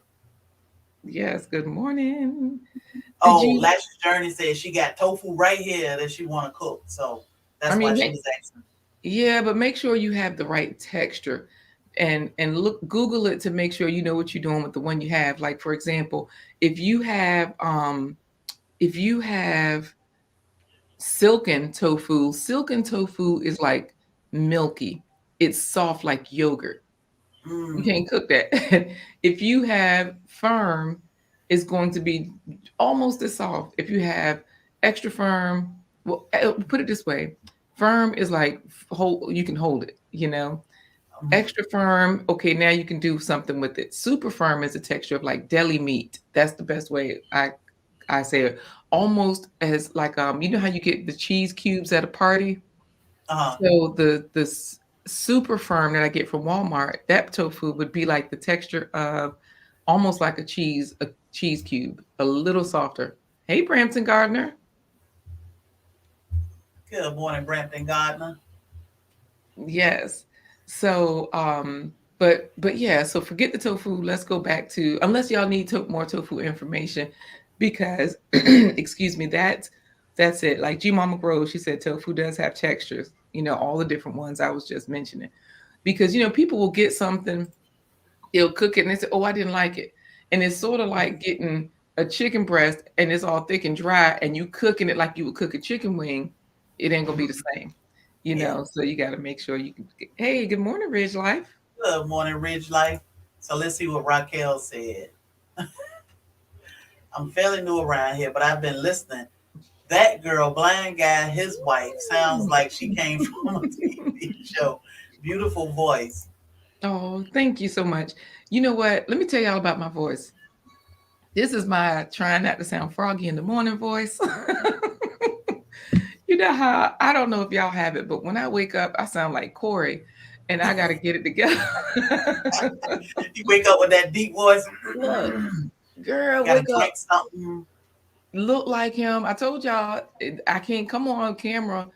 Yes. Good morning. Did Oh, you? Lash's Journey said she got tofu right here that she want to cook. So I that's why mean, she was asking. yeah, but make sure you have the right texture and look Google it to make sure you know what you're doing with the one you have. Like for example, if you have if you have silken tofu is like milky. It's soft like yogurt. You Mm, can't cook that. If you have firm, it's going to be almost as soft. If you have extra firm, well, put it this way, firm is like hold, you can hold it, mm, extra firm, okay, now you can do something with it. Super firm is a texture of like deli meat. That's the best way I say it. Almost as like you know how you get the cheese cubes at a party. uh-huh. So the super firm that I get from Walmart, that tofu would be like the texture of almost like a cheese cube, a little softer. Hey, Brampton Gardner. Good morning, Brampton Gardner. Yes. So, but yeah, so forget the tofu. Let's go back to unless y'all need more tofu information, because excuse me, that's it. Like G Mama Grove, she said tofu does have textures. All the different ones I was just mentioning. Because people will get something, they'll cook it, and they say, "Oh, I didn't like it," and it's sort of like getting a chicken breast, and it's all thick and dry, and you cooking it like you would cook a chicken wing. It ain't gonna be the Mhm. same. Yeah. So you got to make sure you can. Hey, good morning, Ridge Life. Good morning, Ridge Life. So let's see what Raquel said. I'm fairly new around here, but I've been listening. That girl, blind guy, his wife, sounds like she came from a TV show. Beautiful voice. Oh, thank you so much. You know what? Let me tell y'all about my voice. This is my trying not to sound froggy in the morning voice. You know how I don't know if y'all have it, but when I wake up, I sound like Corey, and I got to get it together. You wake up with that deep voice. Look, girl, Gotta wake drink up, something. look like him. I told y'all I can't come on camera.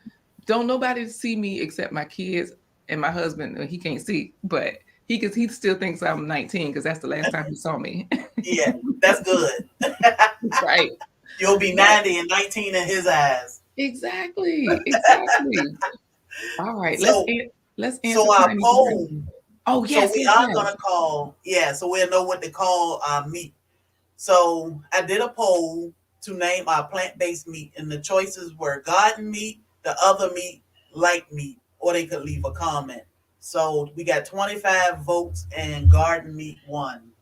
Don't nobody see me except my kids and my husband. He can't see, but he still thinks I'm 19 because that's the last time he saw me. Yeah, that's good. Right. You'll be Right. 90 and 19 in his eyes. Exactly. Exactly. All right. So, Let's answer so our Tiny's poll. question. Oh So yes, we yes, are yes. gonna call. Yeah. So we'll know what to call our meat. So I did a poll to name our plant-based meat, and the choices were garden meat, the other meat, like meat, or they could leave a comment. So we got 25 votes, and garden meat won.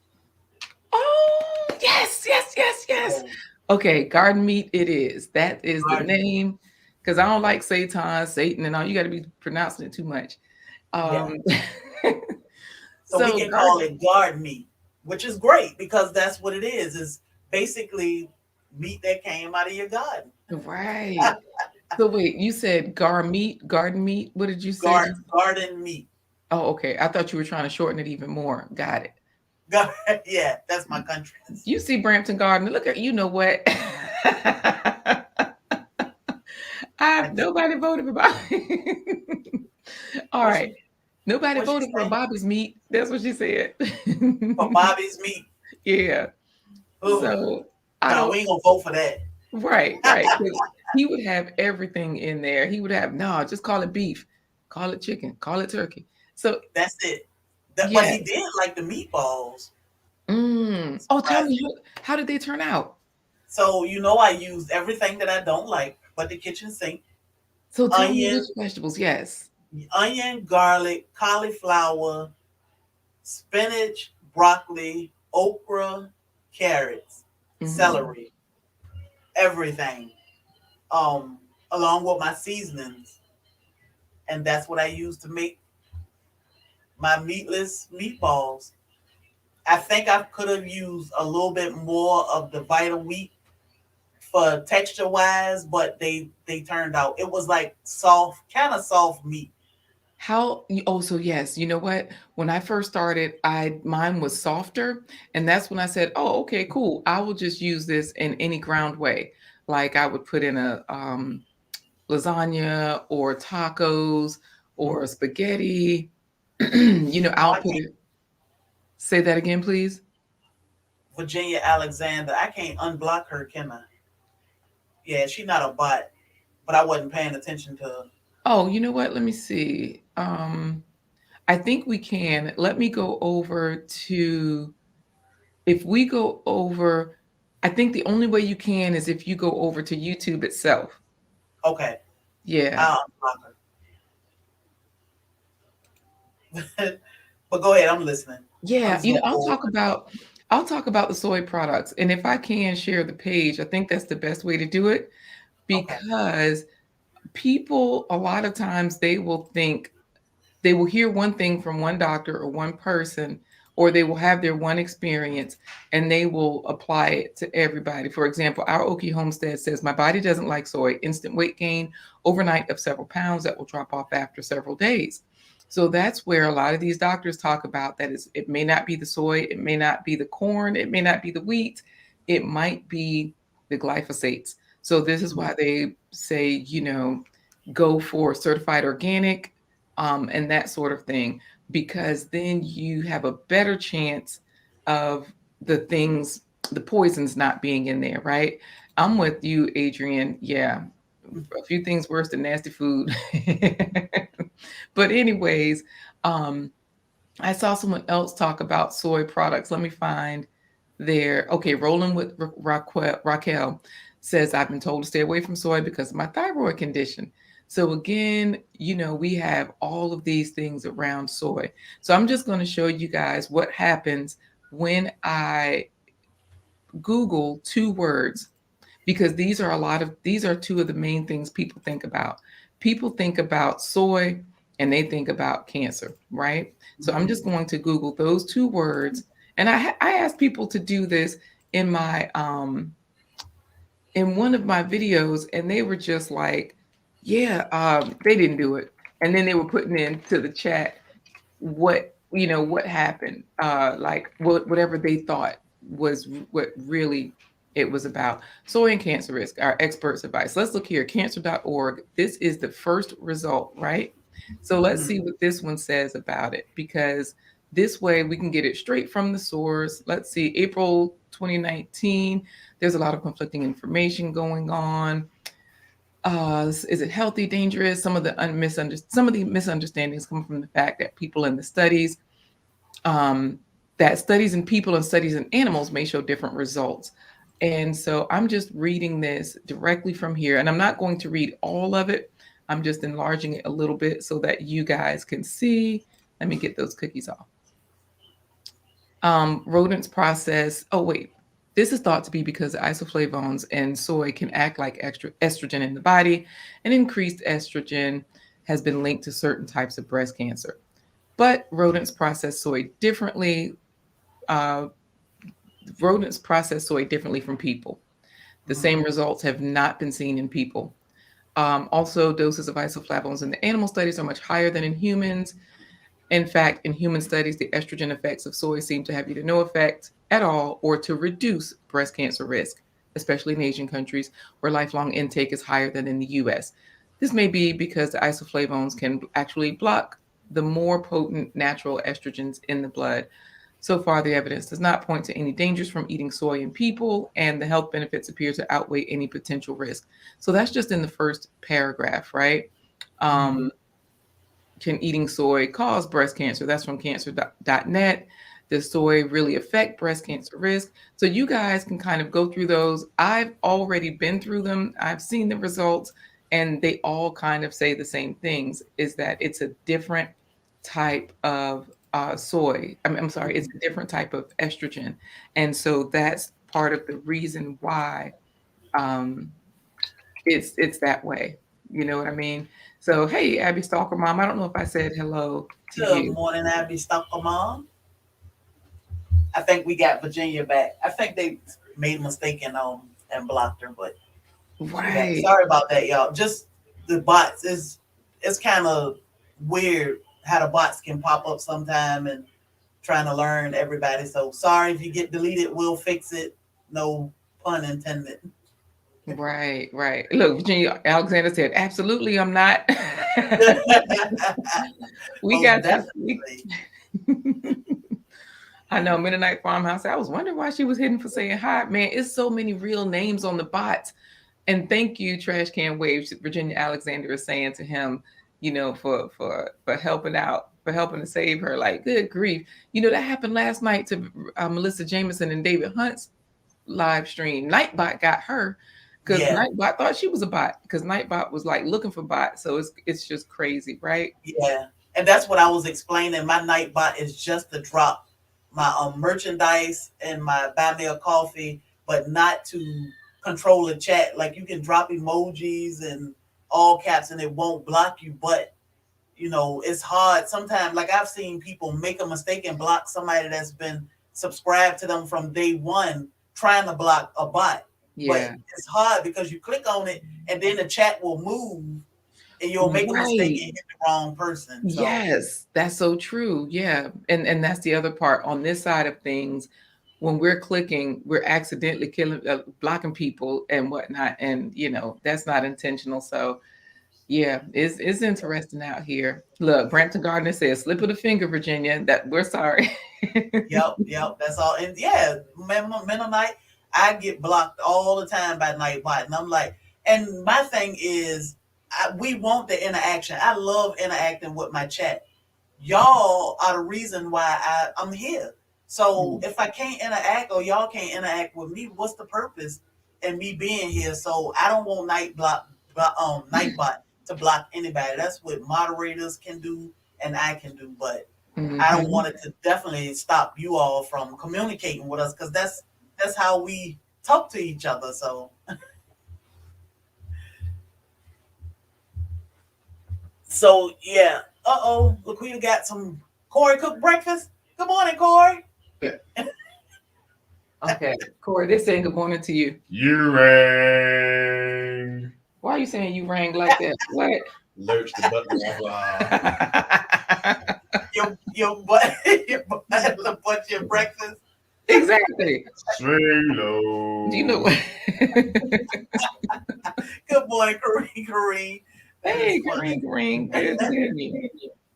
Oh yes, yes, yes, yes. So Okay, garden meat it is. That is the garden meat. name. Because I don't like Satan, Satan, and all. You got to be pronouncing it too much. Yeah. Um, So we so can call garden, it garden meat, which is great because that's what it is. Is basically meat that came out of your garden. right. So wait, you said garden meat. What did you say? Garden meat. Oh, okay. I thought you were trying to shorten it even more. Got it. Yeah, that's my country. You see Brampton Garden. Look at you know what? I I do. nobody voted for Bobby. All What right. she Nobody what she voted for say? Bobby's meat. That's what she said. For Bobby's meat. Yeah. Ooh, So I no, don't we ain't gonna vote for that. right, right. 'Cause he would have everything in there. He would have no, just call it beef, call it chicken, call it turkey. So That's it. But yeah. he did like the meatballs, Oh, tell me surprisingly. how did they turn out? So I used everything that I don't like, but the kitchen sink, So tell me which onion, vegetables. Yes. garlic, cauliflower, spinach, broccoli, okra, carrots, Hmm. celery, everything. Um, Along with my seasonings, and that's what I use to make my meatless meatballs. I think I could have used a little bit more of the Vita wheat for texture wise, but they turned out it was like soft, kind of soft meat. Oh, so yes, you know what? When I first started, I mine was softer, and that's when I said, "Oh, okay, cool. I will just use this in any ground way." Like I would put in a lasagna or tacos Mm. or spaghetti. Oh, I'll I put can't. it. Say that again, please. Virginia Alexander. I can't unblock her, can I? Yeah, she's not a bot, but I wasn't paying attention to her. Oh, you know what? Let me see. I think we can. Let me go over to if we go over, I think the only way you can is if you go over to YouTube itself. Okay, Yeah. I'll unblock her. But go ahead, I'm listening. I'm Yeah, just gonna I'll go over talk and talk. about the soy products, and if I can share the page, I think that's the best way to do it Okay. because people a lot of times they will hear one thing from one doctor or one person, or they will have their one experience and they will apply it to everybody. For example, our Okie Homestead says, my body doesn't like soy, instant weight gain overnight of several pounds that will drop off after several days. So that's where a lot of these doctors talk about that is it may not be the soy, it may not be the corn, it may not be the wheat, it might be the glyphosates. So this is Mhm. why they say, go for certified organic and that sort of thing, because then you have a better chance of the things, the poisons not being in there, right? I'm with you, Adrian. Yeah, a few things worse than nasty food. But, anyways, um, I saw someone else talk about soy products. Let me find their okay. Rolling with Raquel says, I've been told to stay away from soy because of my thyroid condition. So again, we have all of these things around soy. So I'm just going to show you guys what happens when I Google two words, because these are two of the main things people think about. People think about soy and they think about cancer, right? So I'm Mhm. just going to Google those two words, and I asked people to do this in my in one of my videos, and they were just like, yeah, they didn't do it, and then they were putting into the chat what happened, like whatever they thought was what really it was about. Soy and cancer risk, our experts advice. Let's look here, cancer.org. This is the first result, right? So let's Mhm. see what this one says about it, because This way we can get it straight from the source. Let's see, April 2019, there's a lot of conflicting information going on. Is it healthy, dangerous? Some of the misunderstandings come from the fact that people in the studies, um, that studies in people and studies in animals may show different results. And so I'm just reading this directly from here, and I'm not going to read all of it. I'm just enlarging it a little bit so that you guys can see. Let me get those cookies off. Rodents process. Oh, wait. This is thought to be because isoflavones and soy can act like extra estrogen in the body, and increased estrogen has been linked to certain types of breast cancer. But rodents process soy differently. Uh, Rodents process soy differently from people. The Mhm. same results have not been seen in people. Also, doses of isoflavones in the animal studies are much higher than in humans. In fact, in human studies, the estrogen effects of soy seem to have either no effect at all or to reduce breast cancer risk, especially in Asian countries where lifelong intake is higher than in the US. This may be because the isoflavones can actually block the more potent natural estrogens in the blood. So far, the evidence does not point to any dangers from eating soy in people, and the health benefits appear to outweigh any potential risk. So that's just in the first paragraph, right? Mhm. Um, can eating soy cause breast cancer? That's from cancer.net. Does soy really affect breast cancer risk? So you guys can kind of go through those. I've already been through them. I've seen the results, and they all kind of say the same things, is that it's a different type of soy. I'm sorry, it's Mhm. a different type of estrogen. And so that's part of the reason why um, it's that way. You know what I mean? So, hey, Abby Stalker Mom, I don't know if I said hello to Good you. morning, Abby Stockermom. I think we got Virginia back. I think they made a mistake and blocked her, but she back. Right, Sorry about that, y'all. Just the bots is it's kind of weird how the bots can pop up sometime and trying to learn everybody. So sorry if you get deleted. We'll fix it. No pun intended. right, right. Look, Virginia Alexander said, absolutely, I'm not. We Most got this. We, definitely. I know, Mennonite Farmhouse. I was wondering why she was hidden for saying hi. Man, it's so many real names on the bots. And thank you, Trash Can Waves. Virginia Alexander is saying to him, for helping out, for helping to save her. Like, good grief. That happened last night to Melissa Jameson and David Hunt's live stream. Nightbot got her because Yeah, Nightbot thought she was a bot because Nightbot was like looking for bots. So it's just crazy, right? yeah. And that's what I was explaining. My night bot is just to drop my merchandise and my buy me a coffee, but not to control the chat. Like you can drop emojis and all caps and it won't block you, but it's hard sometimes. Like I've seen people make a mistake and block somebody that's been subscribed to them from day one, trying to block a bot. But Yeah. it's hard because you click on it and then the chat will move and you'll make a mistake Right. and hit the wrong person. So Yes, that's so true. Yeah. And that's the other part on this side of things. When we're clicking, we're accidentally blocking people and whatnot. And, that's not intentional. So, yeah, it's interesting out here. Look, Brampton Gardner says, slip of the finger, Virginia, that we're sorry. yep, that's all. And yeah, Mennonite, I get blocked all the time by Nightbot, and I'm like, and my thing is, we want the interaction. I love interacting with my chat. Y'all are the reason why I'm here. So if I can't interact or y'all can't interact with me, what's the purpose in me being here? So I don't want Nightbot to block anybody. That's what moderators can do and I can do, but I don't Hmm. want it to definitely stop you all from communicating with us because that's how we talk to each other. So yeah. Look who you got some Corey cooked breakfast. Good morning, Corey. Okay. Corey, they're saying good morning to you. You rang. Why are you saying you rang like that? What? Lurch the button. Blah, blah. Your butt your butt your breakfast. Exactly. Swing Do you know low. what? Good morning, Kareem. Kareem. That is Hey, funny. Green, Green, good to hear you.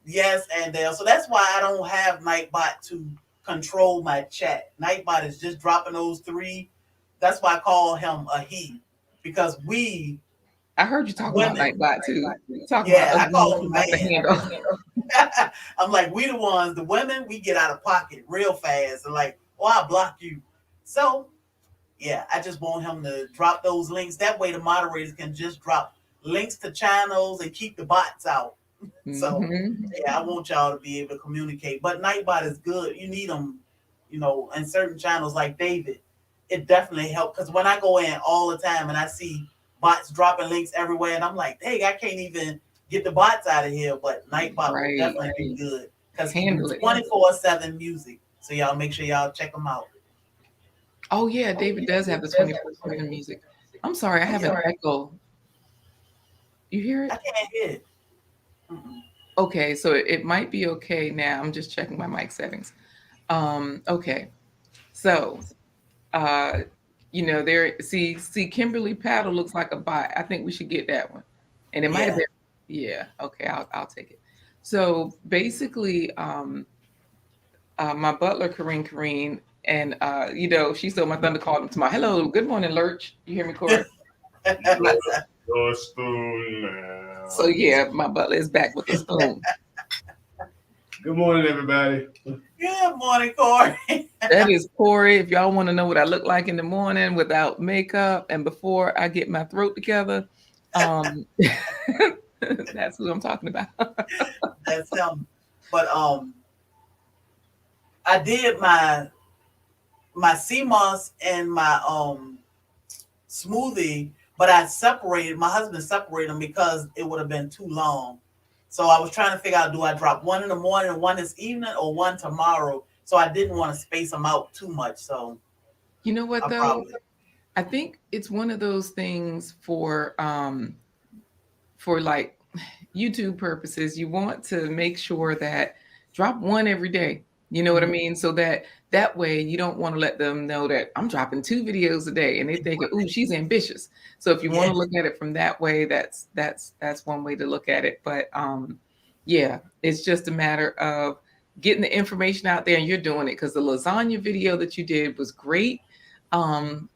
Yes, and so that's why I don't have Nightbot to control my chat. Nightbot is just dropping those three. That's why I call him a he, because we I heard you talking about women, Nightbot too. You talking about yeah, I ugly call enough him about the man. handle. I'm like, we the ones, the women, we get out of pocket real fast and like, oh, I block you. So yeah, I just want him to drop those links. That way the moderators can just drop links to channels and keep the bots out. So Hmm. yeah, I want y'all to be able to communicate. But Nightbot is good. You need them, in certain channels like David. It definitely helps because when I go in all the time and I see bots dropping links everywhere, and I'm like, hey, I can't even get the bots out of here. But Nightbot will Right. definitely be good because he do Handle it. 24/7 music. So y'all make sure y'all check him out. Oh yeah, David does have the 24/7 music. I'm sorry, I Oh have yeah, an echo. You hear I it? can't hear it. Mm-mm. Okay, so it might be okay now. I'm just checking my mic settings. Okay. So, uh, there, see, Kimberly Paddle looks like a bot. I think we should get that one. And it might have Yeah. been, yeah, okay, I'll take it. So basically, my butler, Kareen, and she stole my thunder, called him tomorrow. Hello, good morning, Lurch. You hear me, Corey? Your spoon now. So yeah, my butler is back with a spoon. Good morning, everybody. Good morning, Corey. That is Corey. If y'all want to know what I look like in the morning without makeup and before I get my throat together, um, that's who I'm talking about. That's him. But I did my sea moss and my smoothie, but I separated. My husband separated them because it would have been too long. So I was trying to figure out: do I drop one in the morning and one this evening, or one tomorrow? So I didn't want to space them out too much. So You know what I though? probably I think it's one of those things for like YouTube purposes. You want to make sure that drop one every day. You know what I mhm, mean? So that way you don't want to let them know that I'm dropping 2 videos a day and they think, "Ooh, she's ambitious." So if you want yeah, to look at it from that way, that's one way to look at it. But yeah, it's just a matter of getting the information out there and you're doing it because the lasagna video that you did was great.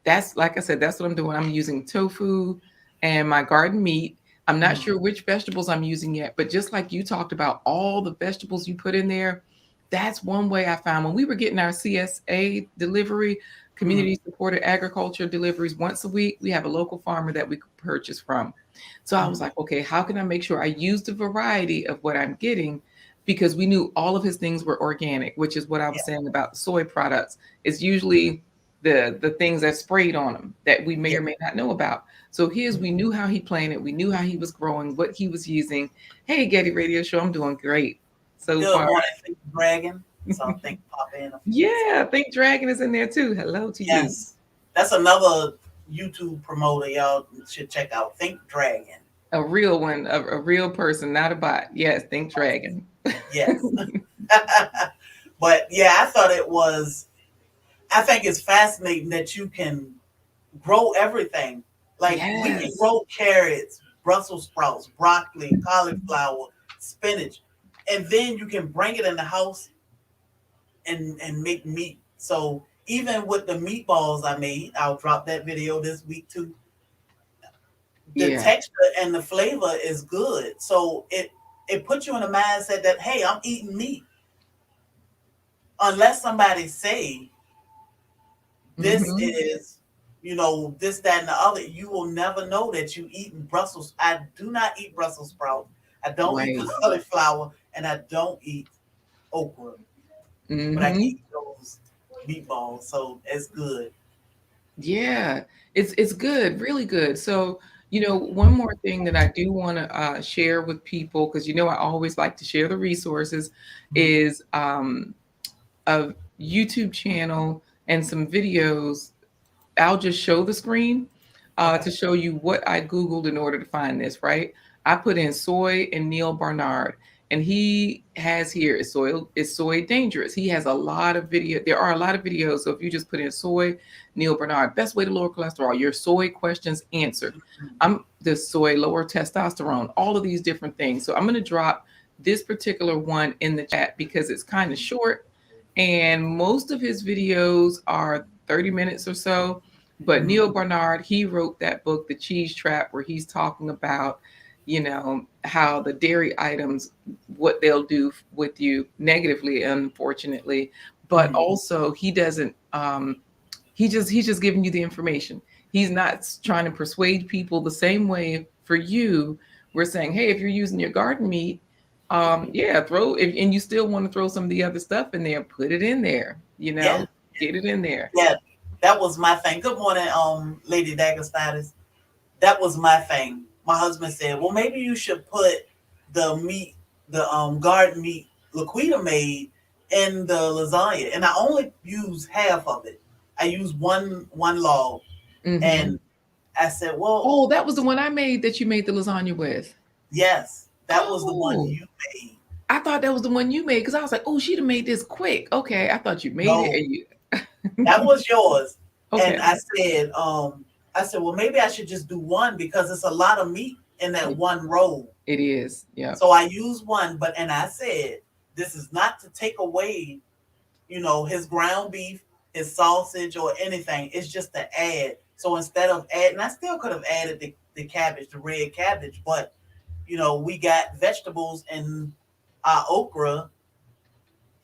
That's like I said, that's what I'm doing. I'm using tofu and my garden meat. I'm not mhm, sure which vegetables I'm using yet, but just like you talked about all the vegetables you put in there, that's one way I found when we were getting our CSA delivery, mhm, community supported agriculture deliveries once a week. We have a local farmer that we could purchase from. So I was mhm. like, okay, how can I make sure I use the variety of what I'm getting? Because we knew all of his things were organic, which is what I Yeah, was saying about the soy products. It's usually the things that sprayed on them that we may yeah. or may not know about. So his, Mhm. we knew how he planted, we knew how he was growing, what he was using. Hey, Getty Radio Show, I'm doing great so Good far. morning, Think Dragon. So I think pop in a few minutes Yeah, ago. I think Dragon is in there too. Hello to you. Yes, that's another YouTube promoter y'all should check out. Think Dragon. A real one, a real person, not a bot. Yes, think Dragon. Yes. But yeah, I thought it was. I think it's fascinating that you can grow everything. Like we can Yes. grow carrots, Brussels sprouts, broccoli, cauliflower, spinach, and then you can bring it in the house and make meat. So even with the meatballs I made, I'll drop that video this week too. The Yeah. texture and the flavor is good. So it puts you in a mindset that hey, I'm eating meat. Unless somebody say this Hmm. is, this, that, and the other, you will never know that you eating Brussels. I do not eat Brussels sprouts. I don't eat Right. cauliflower, and I don't eat okra. But I can Hmm. eat those meatballs, so it's good. Yeah, it's good, really good. So, one more thing that I do want to share with people, because I always like to share the resources, Mhm. is a YouTube channel and some videos. I'll just show the screen Okay. to show you what I Googled in order to find this, right? I put in soy and Neil Barnard, and he has here is soy dangerous? He has a lot of video. There are a lot of videos. So if you just put in soy, Neil Barnard, best way to lower cholesterol, your soy questions answered. Mhm. I'm the soy, lower testosterone, all of these different things. So I'm going to drop this particular one in the chat because it's kind of short, and most of his videos are 30 minutes or so. But Mhm. Neil Barnard, he wrote that book, The Cheese Trap, where he's talking about, how the dairy items, what they'll do with you negatively, unfortunately. But Mhm. also, he doesn't. He's just giving you the information. He's not trying to persuade people the same way for you. We're saying, hey, if you're using your garden meat, yeah, and you still want to throw some of the other stuff in there, put it in there. Yeah, Get it in there. yeah. That was my thing. Good morning, Lady Dagger. That was my thing. My husband said, "Well, maybe you should put the meat, the garden meat Laquita made in the lasagna." And I only use half of it. I use one log, Hmm. and I said, "Well, Oh, that was the one I made that you made the lasagna with. yes, that was the one Oh, you made." I thought that was the one you made because I was like, oh, she'd have made this quick. Okay, I thought you made it No, and you. that was yours. Okay, And I said, well, maybe I should just do one because it's a lot of meat in that it, one roll. it is. Yep. So I used one, and I said, this is not to take away, his ground beef, his sausage, or anything. It's just to add. So instead of adding, I still could have added the cabbage, the red cabbage, but we got vegetables and our okra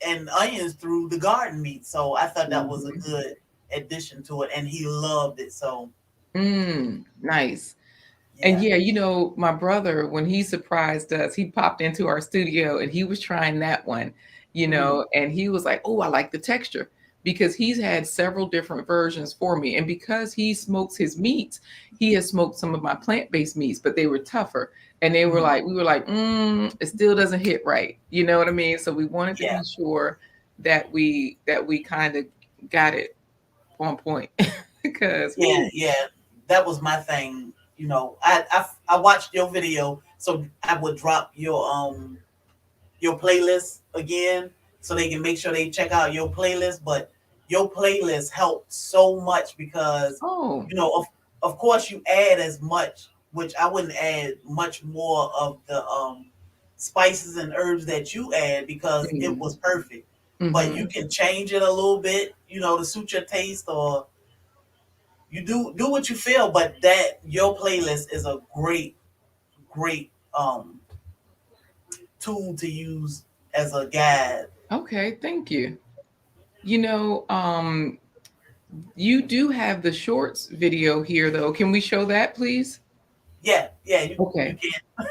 and onions through the garden meat. So I thought that was a Mhm. good addition to it, and he loved it. So Nice. And yeah. yeah, my brother, when he surprised us, he popped into our studio and he was trying that one, Mm-hmm. and he was like, oh, I like the texture because he's had several different versions for me. And because he smokes his meats, he has smoked some of my plant-based meats, but they were tougher. And Mm-hmm. we were like, it still doesn't hit right. You know what I mean? So we wanted to Yeah, be sure that we kind of got it on point because, yeah, yeah. That was my thing. I watched your video, so I would drop your playlist again so they can make sure they check out your playlist. But your playlist helped so much because, oh, of course, you add as much, which I wouldn't add much more of the spices and herbs that you add because it was perfect. But you mm-hmm. can change it a little bit, to suit your taste, or you do what you feel. But that your playlist is a great tool to use as a guide. Okay, thank you. You know, um, you do have the shorts video here, though. Can we show that, please? Yeah, yeah, you Okay. can.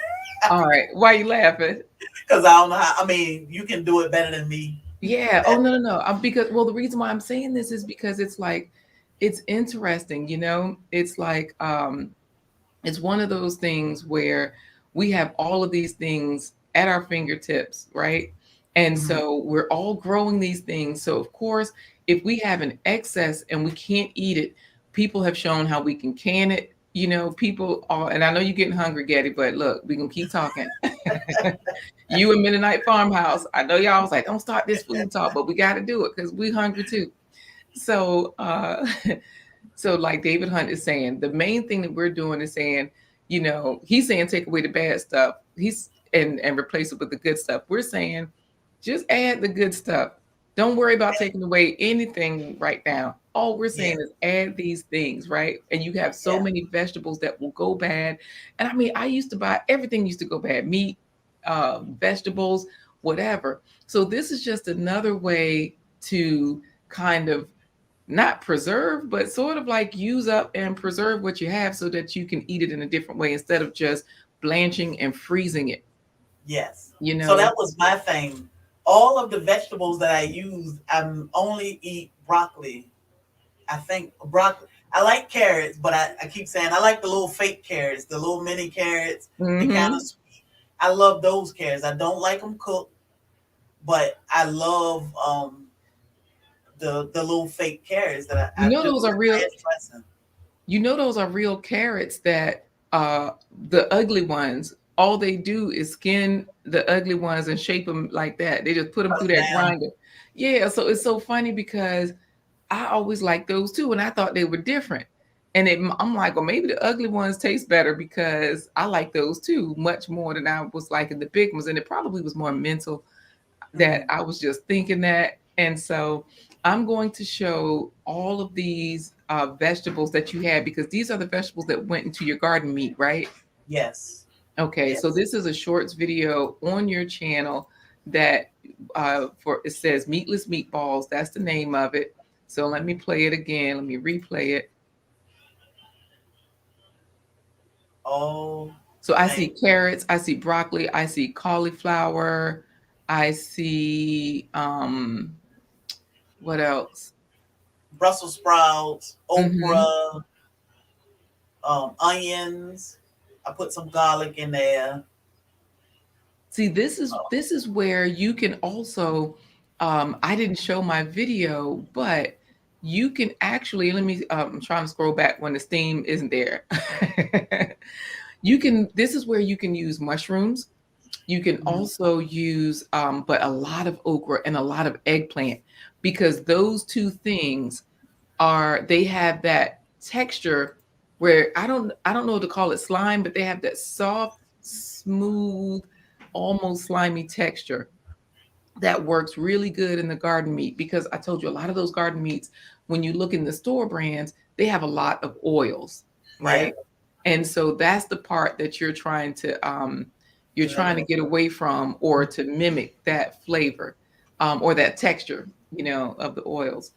All right. Why are you laughing? Because I don't know how. I mean, you can do it better than me. Yeah. Oh, That. no, no, no. Because, well, the reason why I'm saying this is because it's like, it's interesting, It's like, it's one of those things where we have all of these things at our fingertips, right? And Mhm. so we're all growing these things. So, of course, if we have an excess and we can't eat it, people have shown how we can can it. People are, and I know you're getting hungry, Getty, but look, we can keep talking. You and Mennonite Farmhouse, I know y'all was like, don't start this food talk, but we got to do it because we hungry too. So, so like David Hunt is saying, the main thing that we're doing is saying, he's saying take away the bad stuff. He's and replace it with the good stuff. We're saying just add the good stuff. Don't worry about taking away anything right now. All we're Yeah, saying is add these things, right? And you have so yeah, many vegetables that will go bad. And I mean, I used to buy everything used to go bad, meat, vegetables, whatever. So this is just another way to kind of not preserve, but sort of like use up and preserve what you have so that you can eat it in a different way instead of just blanching and freezing it, yes. you So know? that was my thing. All of the vegetables that I use, I only eat broccoli. I think broccoli. I like carrots, but I keep saying I like the little fake carrots, the little mini carrots. They kind of Hmm. sweet. I love those carrots. I don't like them cooked, but I love the little fake carrots that You I know do those with are real ranch dressing. you know those are real carrots that the ugly ones, all they do is skin the ugly ones and shape them like that. They just put them through that Now, grinder. Yeah, so it's so funny because I always liked those too, and I thought they were different. And I'm like, well, maybe the ugly ones taste better because I like those too much more than I was liking the big ones. And it probably was more mental that Mm, I was just thinking that. And so I'm going to show all of these vegetables that you had because these are the vegetables that went into your garden meat, right? yes. Okay, so Yes. this is a shorts video on your channel that for it says meatless meatballs. That's the name of it. So let me play it again. Let me replay it. Oh, So I see thank carrots, I see broccoli, I see cauliflower, I see what else? Brussels sprouts, Hmm. okra, onions. I put some garlic in there. See, this is Oh, this is where you can also I didn't show my video, but you can actually let me I'm trying to scroll back when the steam isn't there. You can this is where you can use mushrooms. You can mhm. also use but a lot of okra and a lot of eggplant because those two things are they have that texture where I don't know what to call it slime, but they have that soft, smooth, almost slimy texture that works really good in the garden meat because I told you a lot of those garden meats, when you look in the store brands, they have a lot of oils, Yeah, right? And so that's the part that you're trying to eliminate. get away from or to mimic that flavor or that texture, of the oils.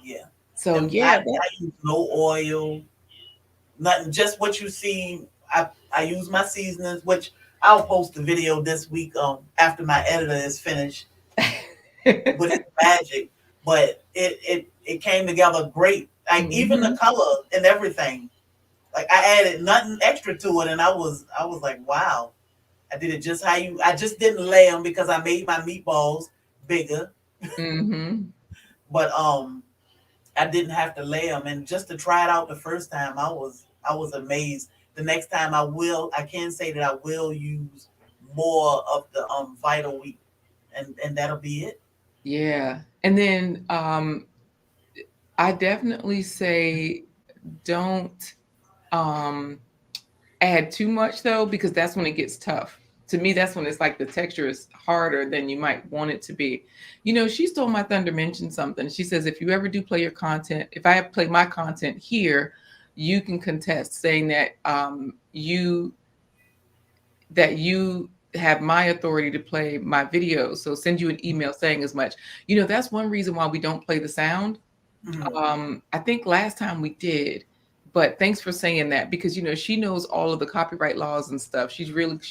Yeah, So and yeah, I use no oil, nothing. Just what you see. I use my seasonings, which I'll post the video this week. After my editor is finished with his magic, but it came together great. Like even the Mhm. color and everything. Like I added nothing extra to it, and I was like, wow. I did it just how you. I just didn't lay them because I made my meatballs bigger, Mhm. but I didn't have to lay them. And just to try it out the first time, I was amazed. The next time I can say that I will use more of the vital wheat, and that'll be it. Yeah. And then I definitely say don't um add too much though, because that's when it gets tough. To me, that's when it's like the texture is harder than you might want it to be. She stole my thunder mentioned something. She says if you ever do play your content, if I play my content here, you can contest saying that you have my authority to play my videos. So send you an email saying as much. That's one reason why we don't play the sound. Mhm. I think last time we did, but thanks for saying that because she knows all of the copyright laws and stuff. She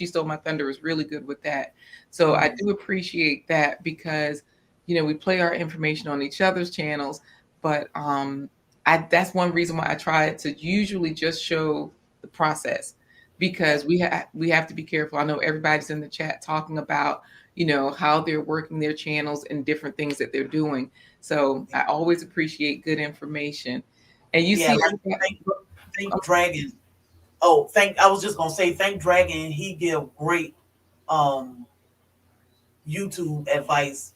stole my thunder is really good with that. So I Mhm. do appreciate that because we play our information on each other's channels, but I that's one reason why I try to usually just show the process Yeah, because we have to be careful. I know everybody's in the chat talking about how they're working their channels and different things that they're doing. So yeah, I always appreciate good information. And you yeah. see, Like thank Dragon. Oh, thank. I was just gonna say thank Dragon. He give great um YouTube advice,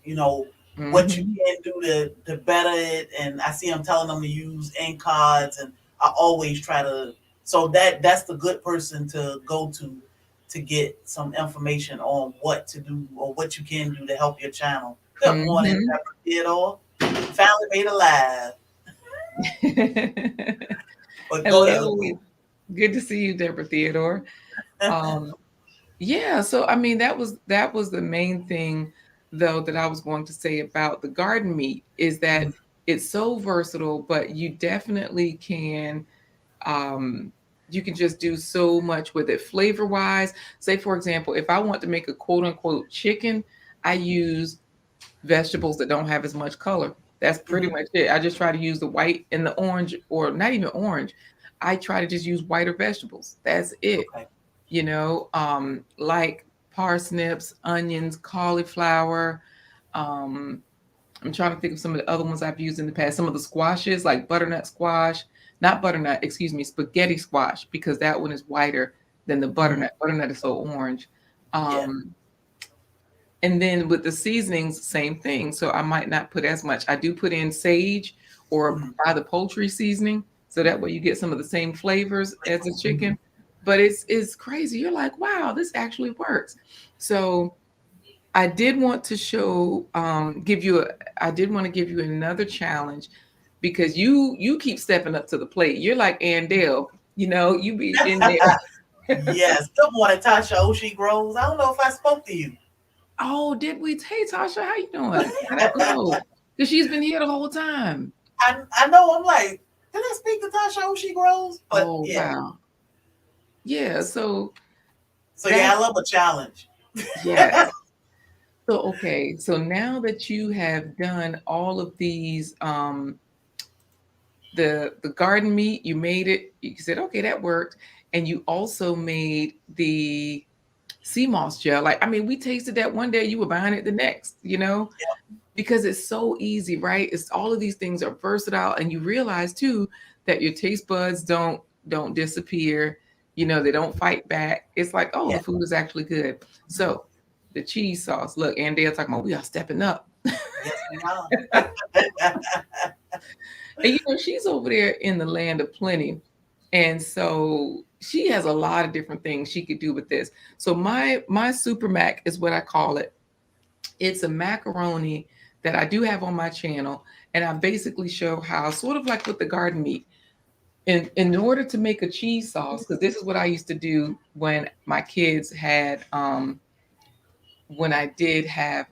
what you mhm, can do to better it. And I see him telling them to use end cards, and I always try to. So that's the good person to go to get some information on what to do or what you can do to help your channel. Good morning, mhm. Deborah Theodore. Finally made it live. But go ahead, Hello. Lou. Good to see you, Deborah Theodore. Um, yeah, so I mean that was the main thing though that I was going to say about the garden meat is that it's so versatile, but um you can just do so much with it flavor wise. Say for example, if I want to make a quote unquote chicken, I use vegetables that don't have as much color. That's pretty Mhm. much it. I just try to use the white and the orange, or not even orange. I try to just use whiter vegetables. That's it. Okay. Like parsnips, onions, cauliflower. Um, I'm trying to think of some of the other ones I've used in the past. Some of the squashes, like butternut squash, not butternut, excuse me, spaghetti squash, because that one is whiter than the Mhm. butternut. Butternut is so orange. Yeah. Um, and then with the seasonings, same thing. So I might not put as much. I do put in sage or Mhm. buy the poultry seasoning. so that way you get some of the same flavors as the chicken. But it's crazy. You're like, wow, this actually works. So I did want to show give you a I did want to give you another challenge because you keep stepping up to the plate. You're like Andale, you be in there. Yes. Good morning, Tasha Oshie Groves. I don't know if I spoke to you. Oh, did we? Hey, Tasha, how you doing? How'd that go? Because she's been here the whole time. I know. I'm like, did I speak to Tasha Oshie Groves? But Oh, yeah. wow. Yeah. So So that, yeah, I love a challenge. yes. So, okay. So now that you have done all of these, the garden meat, you made it. You said, okay, that worked, and you also made the sea moss gel. Like, I mean, we tasted that one day. You were buying it the next. Because it's so easy, right? It's all of these things are versatile, and you realize too that your taste buds don't disappear. They don't fight back. It's like, oh, Yeah. the food is actually good. So the cheese sauce. Look, and they're talking about we are stepping up. Yes, we are. And she's over there in the land of plenty. And so she has a lot of different things she could do with this. So my super mac is what I call it. It's a macaroni that I do have on my channel, and I basically show how, sort of like with the garden meat, in order to make a cheese sauce, because this is what I used to do when my kids had when I did have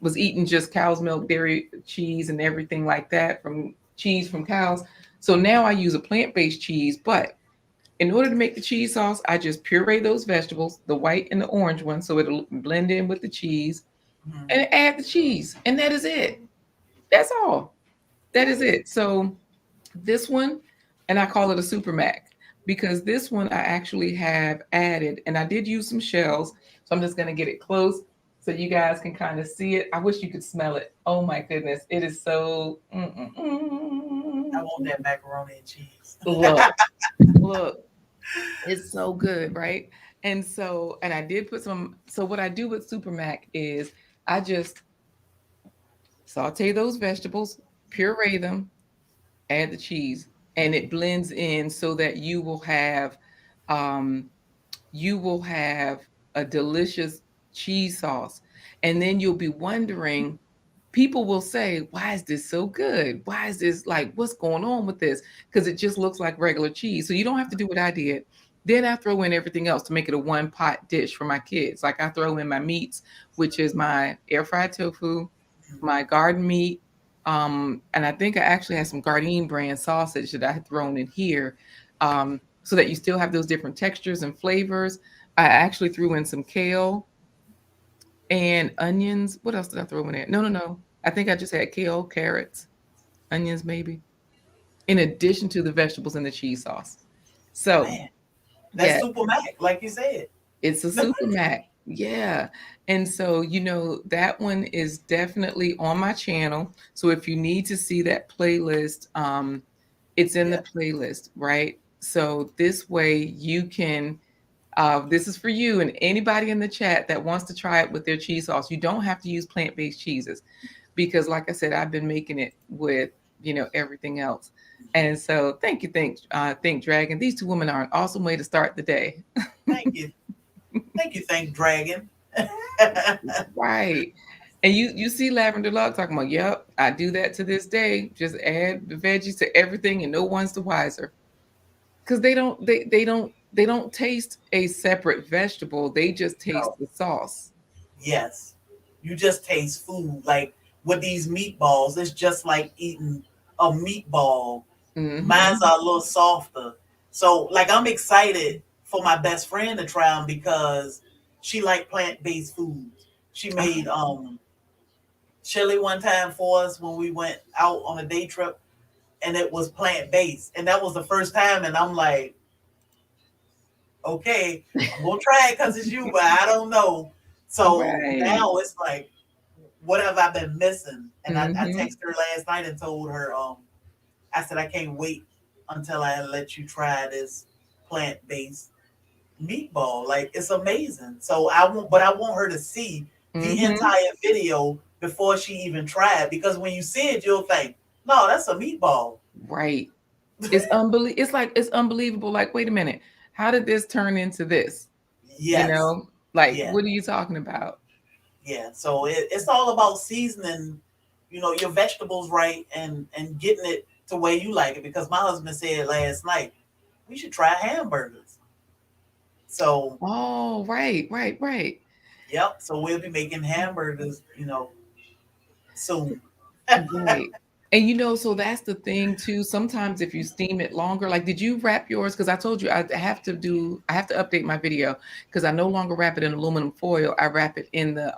was eating just cow's milk, dairy, cheese, and everything like that from cheese from cows. So now I use a plant-based cheese, but in order to make the cheese sauce, I just puree those vegetables, the white and the orange one, so it'll blend in with the cheese, Mhm. and add the cheese, and that is it. That's all. That is Nice. it. So this one, and I call it a super mac because this one I actually have added, and I did use some shells. So I'm just gonna get it close so you guys can kind of see it. I wish you could smell it. Oh my goodness, it is so. I want that macaroni and cheese. Look, look, it's so good, right? And I did put some. So what I do with super mac is I just saute those vegetables, puree them, add the cheese, and it blends in so that um you will have a delicious cheese sauce. And then you'll be wondering, people will say, why is this so good? Why is this, like, what's going on with this? Because it just looks like regular cheese. So you don't have to do what I did. Then I throw in everything else to make it a one pot dish for my kids. Like I throw in my meats, which is my air fried tofu, my garden meat, and I think I actually have some Gardein brand sausage that I had thrown in here, so that you still have those different textures and flavors. I actually threw in some kale and onions. What else did I throw in there? No, no, no. I think I just had kale, carrots, onions, maybe, in addition to the vegetables and the cheese sauce. So, Man, that's yeah, super mac, like you said. it's a super mac. Yeah. And so, that one is definitely on my channel. So if you need to see that playlist, it's in Yeah. the playlist, right? So this way you can, this is for you and anybody in the chat that wants to try it with their cheese sauce. You don't have to use plant-based cheeses because, like I said, I've been making it with, everything else. And so thank you, Think Dragon. These two women are an awesome way to start the day. Thank you. Thank you, thank Dragon. Right. And you see Lavender Log talking about, yep, I do that to this day. Just add the veggies to everything and no one's the wiser. Because they don't taste a separate vegetable. They just taste No. the sauce. Yes. You just taste food. Like with these meatballs, it's just like eating a meatball. Hmm. Mine's are a little softer. So like I'm excited for my best friend to try them because she like plant-based foods. She made chili one time for us when we went out on a day trip and it was plant-based. And that was the first time and I'm like, okay, I'm gonna try it because it's you, but I don't know. So Right. now it's like, what have I been missing? And I Hmm. texted her last night and told her, I said I can't wait until I let you try this plant-based meatball. Like it's amazing. So I want her to see the Hmm. entire video before she even tried because when you see it, you'll think, no, that's a meatball. Right. It's unbelievable. Like, wait a minute, how did this turn into this? You Yes. know, like, Yeah. what are you talking about? Yeah. So it's all about seasoning, your vegetables right, and getting it to where you like it. Because my husband said last night we should try hamburgers. So Oh, right, right, right. yep. So we'll be making hamburgers, soon. Right. And so that's the thing too. Sometimes if you steam it longer, like did you wrap yours? Because I told you I have to update my video because I no longer wrap it in aluminum foil. I wrap it in the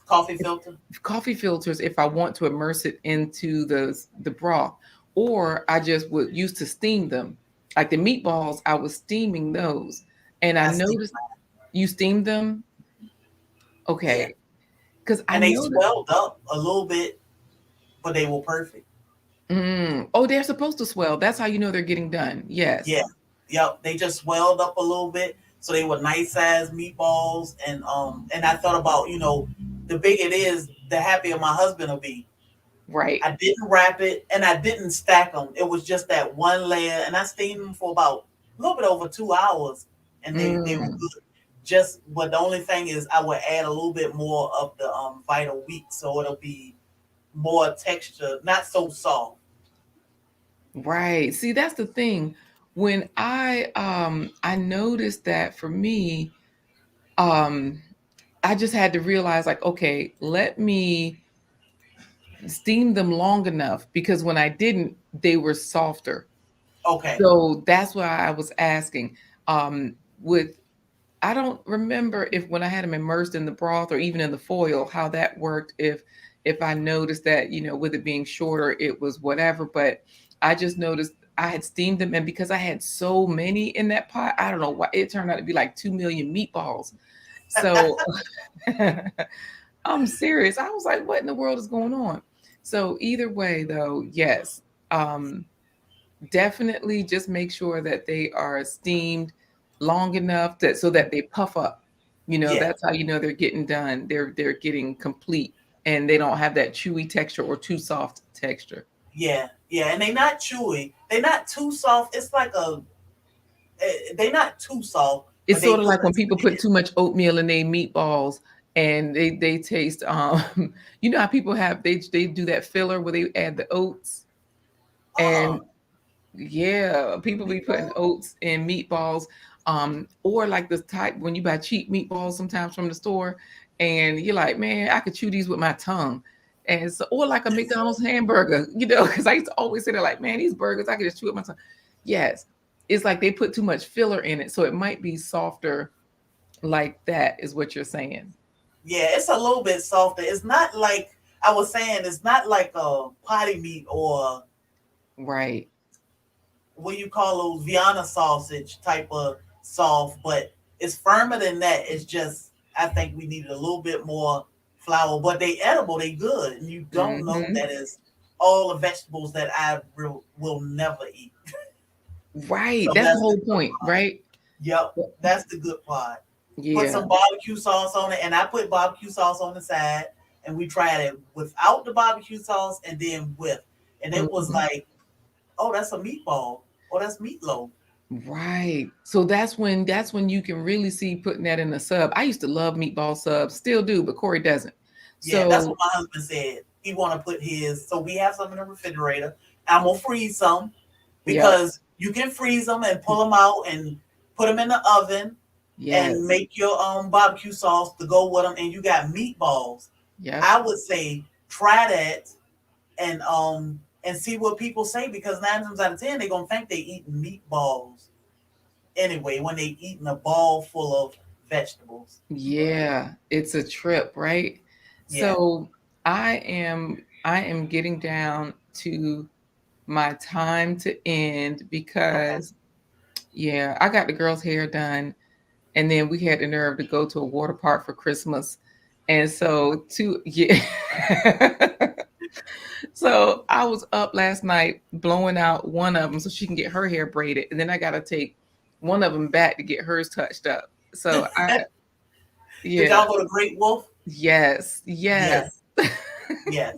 Coffee filter. coffee filters if I want to immerse it into the broth, or I just would used to steam them. Like the meatballs, I was steaming those, and I I steam noticed mine. you steamed them. Yeah. Okay, because I And they noticed. swelled up a little bit, but they were perfect. Oh, they're supposed to swell. That's how you know they're getting done. Yeah. Yes. Yep. They just swelled up a little bit. So they were nice sized meatballs. And I thought about, the bigger it is, the happier my husband will be. Right. I didn't wrap it and I didn't stack them. It was just that one layer, and I steamed them for about a little bit over 2 hours, and they were Mm, good. Just but the only thing is, I would add a little bit more of the vital wheat, so it'll be more texture, not so soft. right. See, that's the thing. When I noticed that for me, um I just had to realize like, okay, let me steam them long enough because when I didn't, they were softer. Okay, So that's why I was asking. With I don't remember if when I had them immersed in the broth or even in the foil, how that worked. If I noticed that, with it being shorter, it was whatever. But I just noticed I had steamed them, and because I had so many in that pot, I don't know why it turned out to be like 2 million meatballs. So I'm serious. I was like, what in the world is going on? So either way, though, yes. Um, Definitely just make sure that they are steamed long enough that so that they puff up. yeah, That's how you know they're getting done. They're getting complete and they don't have that chewy texture or too soft texture. yeah, yeah, and they not chewy. They not too soft. It's like they not too soft, but It's they sort of good like when to people put eat. too much oatmeal in their meatballs and they taste you know how people have they do that filler where they add the oats Uh-uh. and yeah, people be putting Meatball? oats in meatballs, or like the type when you buy cheap meatballs sometimes from the store, and you're like, man, I could chew these with my tongue, and so or like a McDonald's hamburger, because I used to always say that, like, man, these burgers I could just chew with my tongue. Yes, it's like they put too much filler in it, so it might be softer like that, is what you're saying, Yeah, it's a little bit softer. It's not like I was saying. It's not like a potty meat or right? what you call those Vienna sausage type of soft, but it's firmer than that. It's just I think we needed a little bit more flour, but they edible. They good, and you don't know Hmm. that is all the vegetables that I will never eat. Right, So that's the that's the whole good point, part. right? Yep, that's the good part. Put Yeah. some barbecue sauce on it, and I put barbecue sauce on the side, and we tried it without the barbecue sauce, and then with, and it was Mhm. like, oh, that's a meatball, oh, that's meatloaf. Right. So that's when you can really see putting that in a sub. I used to love meatball subs, still do, but Corey doesn't. Yeah, that's what So my husband said. He want to put his, so we have some in the refrigerator. I'm gonna freeze some yep. because you can freeze them and pull them out and put them in the oven and Yes. make your barbecue sauce to go with them, and you got meatballs. Yep. I would say try that and see what people say because 9 times out of 10 they're gonna think they eating meatballs anyway when they eating a ball full of vegetables. Yeah, it's a trip, right? Yeah. So I am getting down to my time to end Okay. because yeah, I got the girl's hair done and then we had the nerve to go to a water park for Christmas. And so to yeah. So I was up last night blowing out one of them so she can get her hair braided, and then I got to take one of them back to get hers touched up. So Did yeah, y'all go to Great Wolf? yes, yes. Yes. Yes.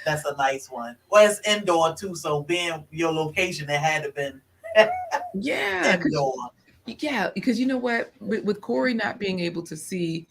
That's a nice one. Well, it's indoor too, so being your location, it had to been Yeah, indoor. because you know what, with Corey not being able to see,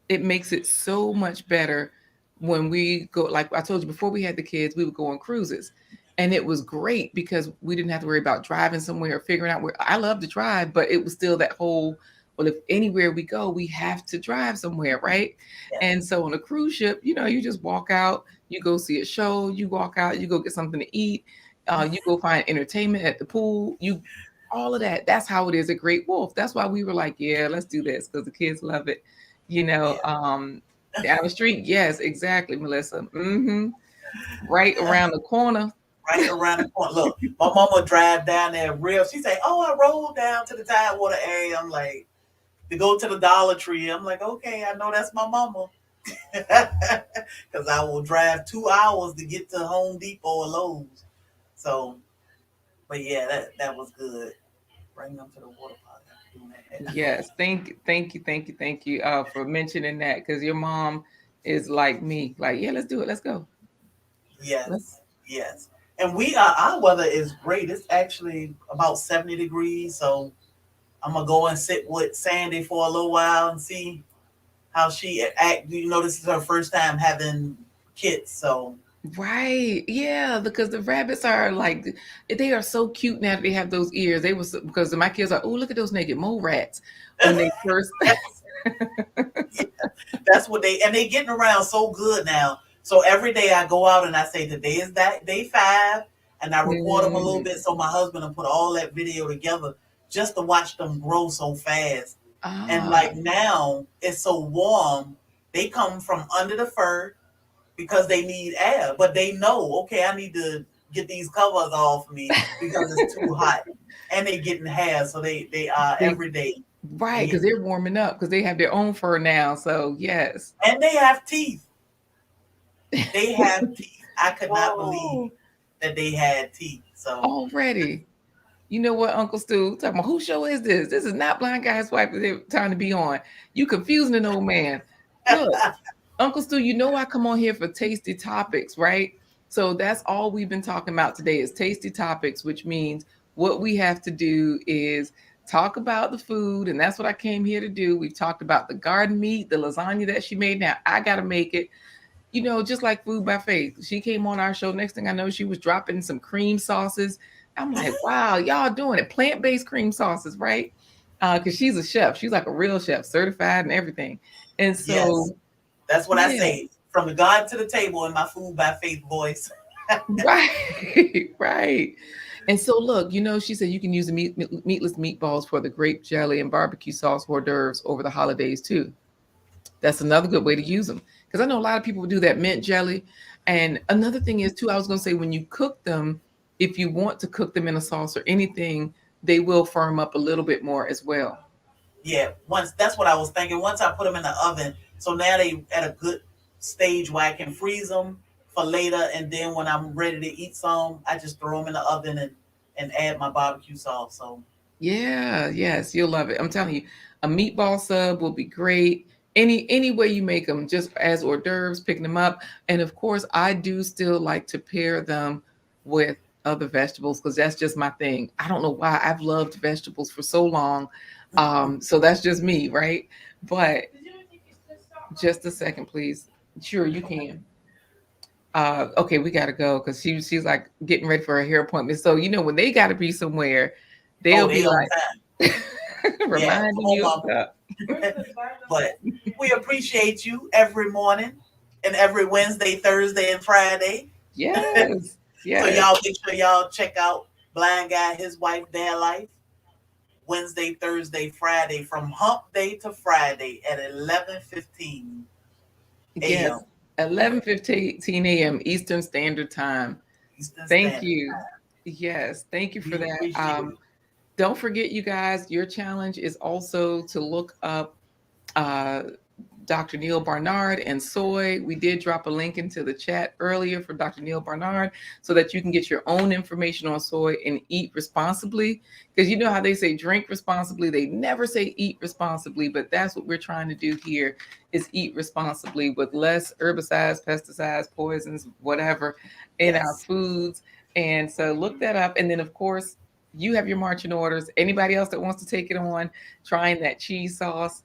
it makes it so much better when we go. Like I told you before, we had the kids, we would go on cruises, and it was great because we didn't have to worry about driving somewhere or figuring out where. I love to drive, but it was still that whole. Well, if anywhere we go, we have to drive somewhere, right? Yes. And so on a cruise ship, you just walk out, you go see a show, you walk out, you go get something to eat, you go find entertainment at the pool, you all of that. That's how it is at Great Wolf. That's why we were like, yeah, let's do this because the kids love it. You know, Yeah. um, Down the street, yes, exactly, Melissa. Right around the corner. Right around the corner. Look, my mama drive down there real. She say, "Oh, I rolled down to the Tidewater area." I'm like, to go to the Dollar Tree. I'm like, okay, I know that's my mama, because I will drive 2 hours to get to Home Depot or Lowe's. So, but yeah, that was good. Bring them to the water park. Doing that. Yes, thank you for mentioning that because your mom is like me. Like, yeah, let's do it. Let's go. Let's, Yes, yes. And we are our weather is great. It's actually about 70 degrees. So I'm gonna go and sit with Sandy for a little while and see how she act. You know, this is her first time having kids. So right. Yeah, because the rabbits are like they are so cute now that they have those ears. They was because my kids are, oh, look at those naked mole rats when they first. that's yeah, that's what they getting around so good now. So every day I go out and I say today is that day 5, and I record them a little Mm. bit so my husband will put all that video together just to watch them grow so fast. And Ah, like now it's so warm, they come from under the fur because they need air, but they know, okay, I need to get these covers off me because it's too hot. And they getting hair, so they are they every day they right because hitting. they're warming up because they have their own fur now. So yes. And they have teeth. They have teeth. I could not believe Oh, that they had teeth. So already. You know what, Uncle Stu? Talking about whose show is this? This is not Blind Guy's Wife. They're trying to be on. You confusing an old man. Look, Uncle Stu, you know I come on here for tasty topics, right? So that's all we've been talking about today is tasty topics, which means what we have to do is talk about the food, and that's what I came here to do. We've talked about the garden meat, the lasagna that she made. Now I gotta make it. Just like Food by Faith. She came on our show. Next thing I know, she was dropping some cream sauces. I'm like, wow, y'all doing it. Plant-based cream sauces, right? Because she's a chef. She's like a real chef, certified and everything. And yes, so, that's what I yeah, say. From the God to the table in my food by faith voice. right, right. And so, look, she said you can use the meatless meatballs for the grape jelly and barbecue sauce hors d'oeuvres over the holidays too. That's another good way to use them because I know a lot of people do that mint jelly. And another thing is too, I was going to say when you cook them, if you want to cook them in a sauce or anything, they will firm up a little bit more as well. Yeah, once that's what I was thinking. Once I put them in the oven, so now they at a good stage where I can freeze them for later, and then when I'm ready to eat some, I just throw them in the oven and add my barbecue sauce. So Yeah, yes, you'll love it. I'm telling you, a meatball sub will be great. Any way you make them, just as hors d'oeuvres, picking them up. And of course, I do still like to pair them with other vegetables because that's just my thing. I don't know why I've loved vegetables for so long. So that's just me, right? But just a second, please. Sure, you can. Okay, we gotta go because she's like getting ready for a hair appointment. So when they gotta be somewhere, oh, they'll they be on like time. Yeah, come reminding on, you of mama. stuff. But we appreciate you every morning and every Wednesday, Thursday, and Friday. Yes, So yes, y'all make sure y'all check out Blind Guy, His Wife, Their Life. Wednesday, Thursday, Friday, from Hump Day to Friday at 11:15 yes. a.m. 11:15 a.m. Eastern Standard Time. Eastern Thank Standard. you. Yes, thank you for We that. appreciate it. Don't forget, you guys, your challenge is also to look up uh, Dr. Neil Barnard and soy. We did drop a link into the chat earlier for Dr. Neil Barnard so that you can get your own information on soy and eat responsibly. Because you know how they say drink responsibly, they never say eat responsibly, but that's what we're trying to do here is eat responsibly with less herbicides, pesticides, poisons, whatever in our Yes. foods. And so look that up. And then, of course, you have your marching orders. Anybody else that wants to take it on, trying that cheese sauce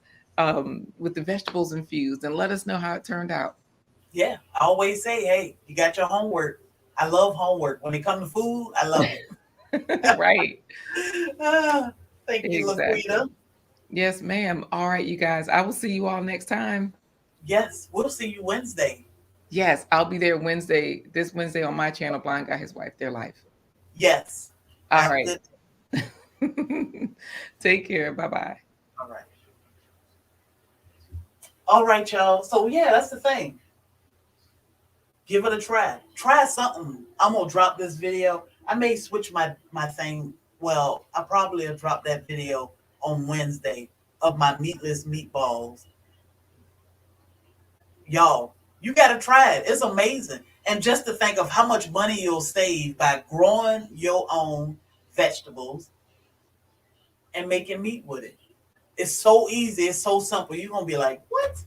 with the vegetables infused, and let us know how it turned out. Yeah. I always say, hey, you got your homework. I love homework. When it comes to food, I love it. Right. Ah, thank you, Exactly. Laquita. Yes, ma'am. All right, you guys. I will see you all next time. Yes, we'll see you Wednesday. Yes, I'll be there this Wednesday on my channel, Blind Guy, His Wife, Their Life. Yes. All Have a right. good. Take care. Bye bye. All right. All right, y'all. So yeah, that's the thing. Give it a try. Try something. I'm gonna drop this video. I may switch my thing. Well, I probably will drop that video on Wednesday of my meatless meatballs. Y'all, you gotta try it. It's amazing. And just to think of how much money you'll save by growing your own vegetables and making meat with it. It's so easy. It's so simple. You're gonna be like, "What?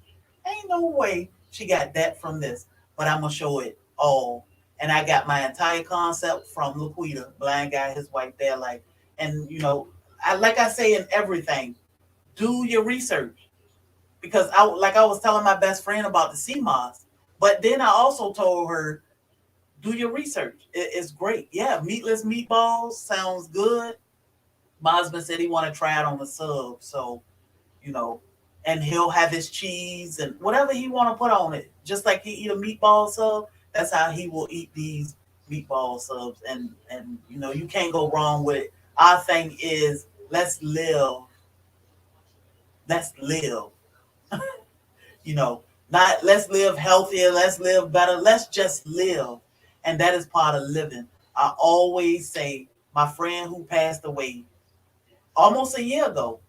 Ain't no way she got that from this." But I'm gonna show it all, and I got my entire concept from Laquita, blind guy, his wife. There, like, and I like I say in everything, do your research because I was telling my best friend about the sea moss, but then I also told her, do your research. It's great. Yeah, meatless meatballs sounds good. My husband said he want to try it on the sub, so you know, and he'll have his cheese and whatever he want to put on it. Just like he eat a meatball sub, that's how he will eat these meatball subs. And you can't go wrong with it. Our thing is let's live. You know, not let's live healthier, let's live better, let's just live. And that is part of living. I always say my friend who passed away almost a year ago,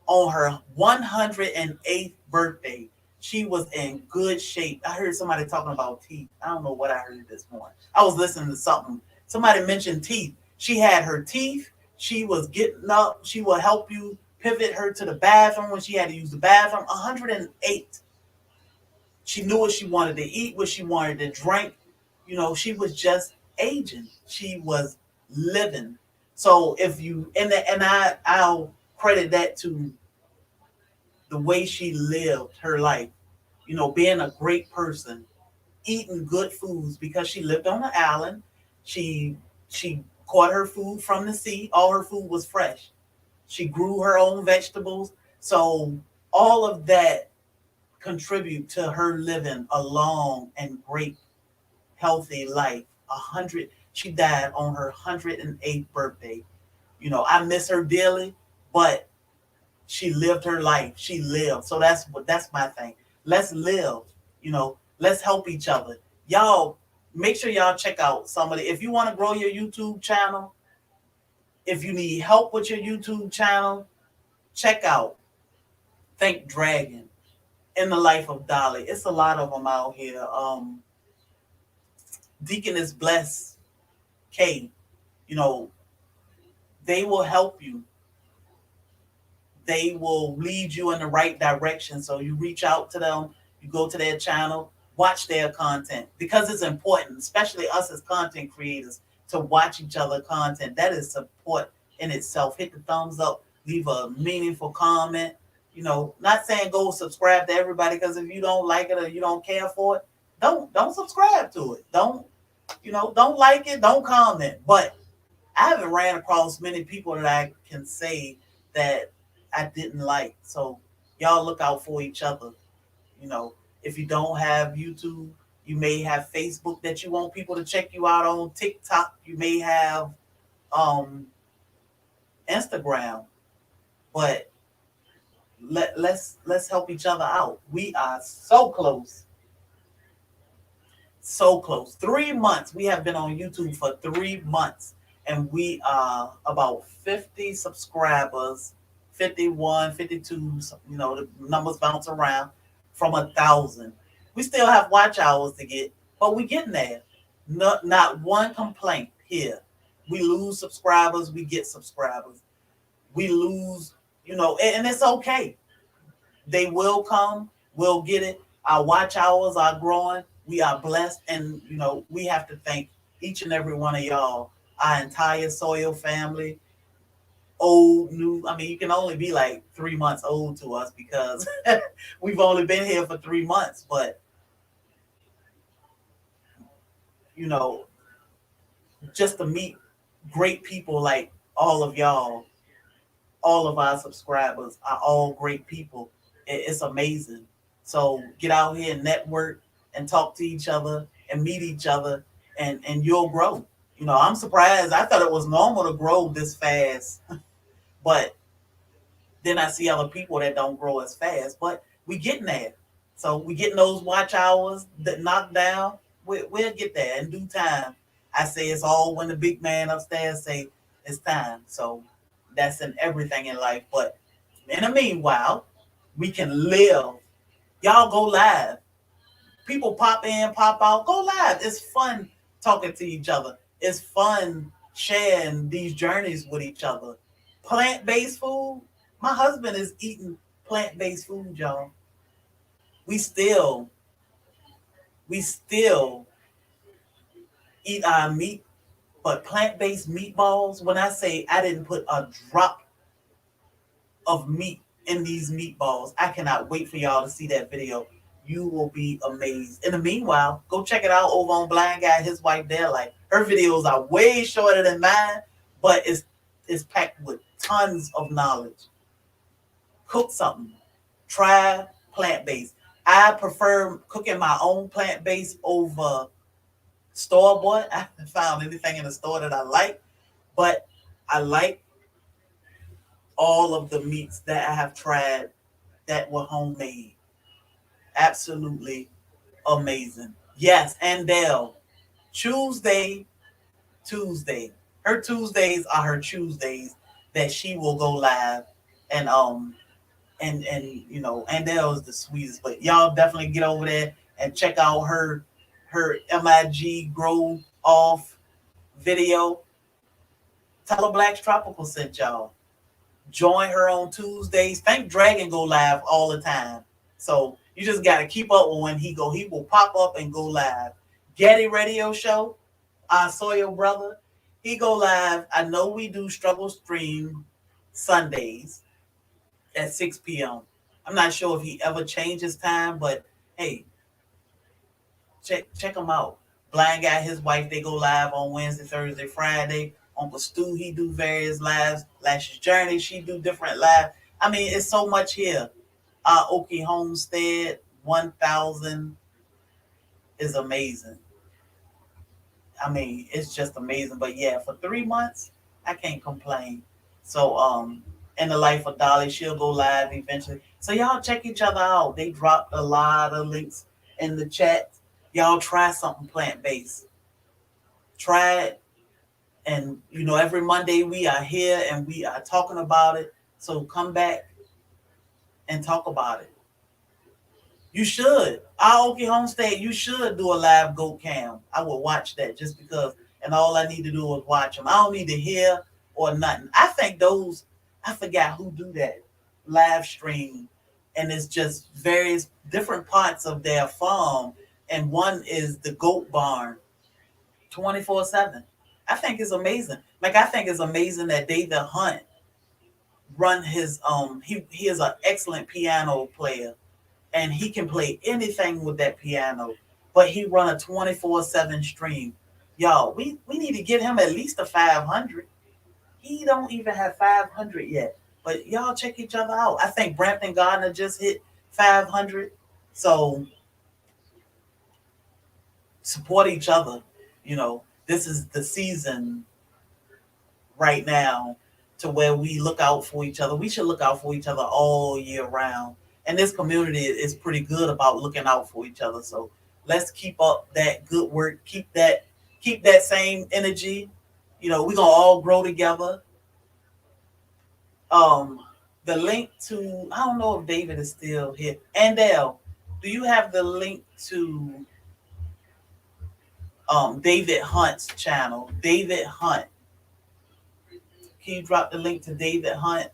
on her 108th birthday. She was in good shape. I heard somebody talking about teeth. I don't know what I heard this morning. I was listening to something. Somebody mentioned teeth. She had her teeth. She was getting up. She will help you pivot her to the bathroom when she had to use the bathroom. 108. She knew what she wanted to eat, what she wanted to drink. She was just aging. She was living. So if you and I'll credit that to the way she lived her life, being a great person, eating good foods because she lived on an island. She caught her food from the sea. All her food was fresh. She grew her own vegetables. So all of that contribute to her living a long and great healthy life. She died on her 108th birthday. I miss her dearly, but she lived her life. She lived. So that's my thing. Let's live. Let's help each other. Y'all make sure y'all check out somebody. If you want to grow your YouTube channel, if you need help with your YouTube channel, check out Think Dragon in the Life of Dolly. It's a lot of them out here. Deaconess Bless K, you know, they will help you. They will lead you in the right direction. So you reach out to them, you go to their channel, watch their content because it's important, especially us as content creators, to watch each other content. That is support in itself. Hit the thumbs up, leave a meaningful comment. Not saying go subscribe to everybody because if you don't like it or you don't care for it, don't subscribe to it. Don't like it, don't comment. But I haven't ran across many people that I can say that I didn't like. So y'all look out for each other. You know, if you don't have YouTube, you may have Facebook that you want people to check you out on. TikTok, you may have um Instagram. But let's help each other out. We are so close. So close. 3 months. We have been on YouTube for 3 months. And we are about 50 subscribers, 51, 52. The numbers bounce around. from 1,000. We still have watch hours to get, but we getting there. Not one complaint here. We lose subscribers, we get subscribers. We lose, and it's okay. They will come, we'll get it. Our watch hours are growing. We are blessed, and we have to thank each and every one of y'all, our entire Soil family, old, new. I mean, you can only be like 3 months old to us because we've only been here for 3 months. But you know, just to meet great people like all of y'all, all of our subscribers are all great people. It's amazing. So get out here and network and talk to each other and meet each other, and you'll grow. I'm surprised. I thought it was normal to grow this fast, but then I see other people that don't grow as fast, but we getting there. So we getting those watch hours that knocked down. We'll get there in due time. I say it's all when the big man upstairs say it's time. So that's in everything in life. But in the meanwhile, we can live. Y'all go live. People pop in, pop out. Go live. It's fun talking to each other. It's fun sharing these journeys with each other. Plant-based food. My husband is eating plant-based food, y'all. We still, we still eat our meat, but plant-based meatballs. When I say I didn't put a drop of meat in these meatballs, I cannot wait for y'all to see that video. You will be amazed. In the meanwhile, go check it out over on Blind Guy, his wife there. Like her videos are way shorter than mine, but it's packed with tons of knowledge. Cook something. Try plant-based. I prefer cooking my own plant-based over store-bought. I haven't found anything in the store that I like, but I like all of the meats that I have tried that were homemade. Absolutely amazing. Yes, and Dell, Tuesday, Tuesday. Her Tuesdays are her Tuesdays that she will go live, and and that was the sweetest. But y'all definitely get over there and check out her MIG grow off video. Tell her Black's Tropical sent y'all. Join her on Tuesdays. Thank Dragon go live all the time. So you just gotta keep up with when he go. He will pop up and go live. Getty Radio Show, our Sawyer brother, he go live. I know we do struggle stream Sundays at 6 p.m. I'm not sure if he ever changed his time, but hey, check him out. Blind Guy, his wife, they go live on Wednesday, Thursday, Friday. Uncle Stu, he do various lives. Lash's Journey, she do different live. I mean, it's so much here. Okie Homestead 1000 is amazing. I mean, it's just amazing. But yeah, for 3 months, I can't complain. So in the life of Dolly, she'll go live eventually. So y'all check each other out. They dropped a lot of links in the chat. Y'all try something plant-based. Try it. And every Monday we are here and we are talking about it. So come back and talk about it. You should. Aoki Homestead, you should do a live goat cam. I will watch that just because, and all I need to do is watch them. I don't need to hear or nothing. I think those, I forgot who do that live stream, and it's just various different parts of their farm, and one is the goat barn, 24/7. I think it's amazing. Like I think it's amazing that David Hunt run his he is an excellent piano player and he can play anything with that piano, but he run a 24/7 stream. Y'all, we need to get him at least a 500. He don't even have 500 yet. But y'all check each other out. I think Brampton Gardner just hit 500. So support each other. This is the season right now to where we look out for each other. We should look out for each other all year round. And this community is pretty good about looking out for each other. So let's keep up that good work. Keep that same energy. We're gonna all grow together. The link to, I don't know if David is still here. Andel, Do you have the link to David Hunt's channel? David Hunt. Can you drop the link to David Hunt?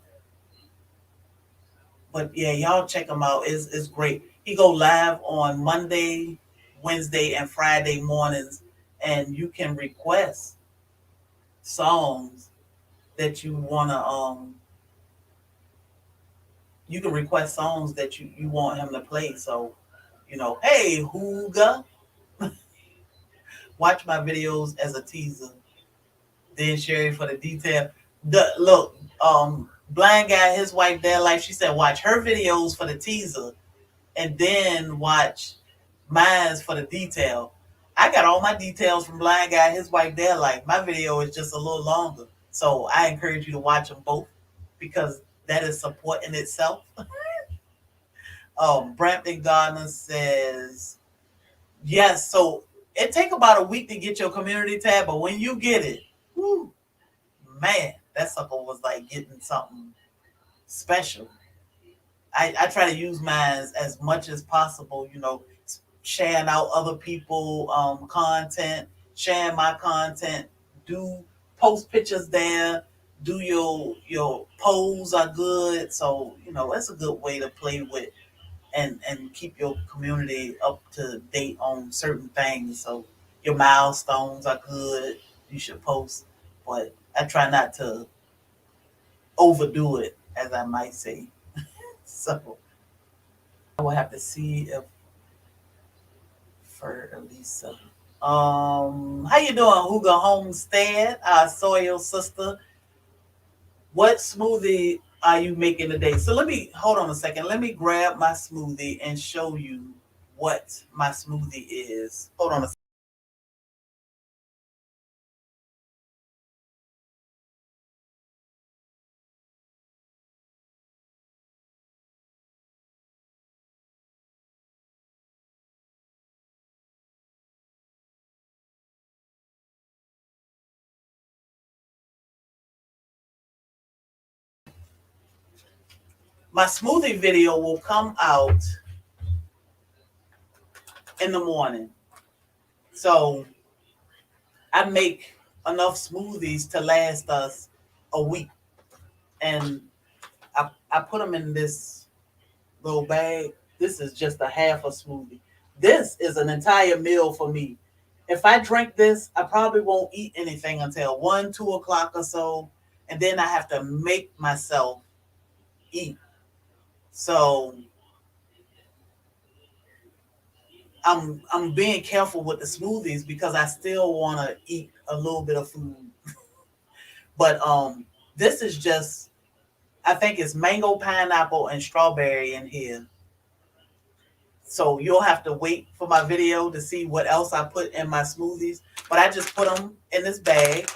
But yeah, y'all check him out. It's great. He go live on Monday, Wednesday, and Friday mornings, and you can request songs that you wanna you can request songs that you want him to play. So, hey Hooga, watch my videos as a teaser, then share it for the detail. The look, blind guy, his wife, their life. She said watch her videos for the teaser, and then watch mine's for the detail. I got all my details from blind guy, his wife, their life. My video is just a little longer, so I encourage you to watch them both because that is support in itself. Brampton Gardner says yes. So it take about a week to get your community tab, but when you get it, whoo, man, that sucker was like getting something special. I try to use mine as much as possible, sharing out other people content, sharing my content, do post pictures there, do your polls are good. So, that's a good way to play with and keep your community up to date on certain things. So your milestones are good. You should post. But I try not to overdo it, as I might say. So I will have to see if for Elisa. How you doing, Hugo Homestead, our soil sister? What smoothie are you making today? So let me hold on a second. Let me grab my smoothie and show you what my smoothie is. Hold on a second. My smoothie video will come out in the morning. So I make enough smoothies to last us a week. And I put them in this little bag. This is just a half a smoothie. This is an entire meal for me. If I drink this, I probably won't eat anything until 1, 2 o'clock or so. And then I have to make myself eat. So I'm being careful with the smoothies because I still want to eat a little bit of food. But this is just, I think it's mango, pineapple, and strawberry in here. So you'll have to wait for my video to see what else I put in my smoothies. But I just put them in this bag,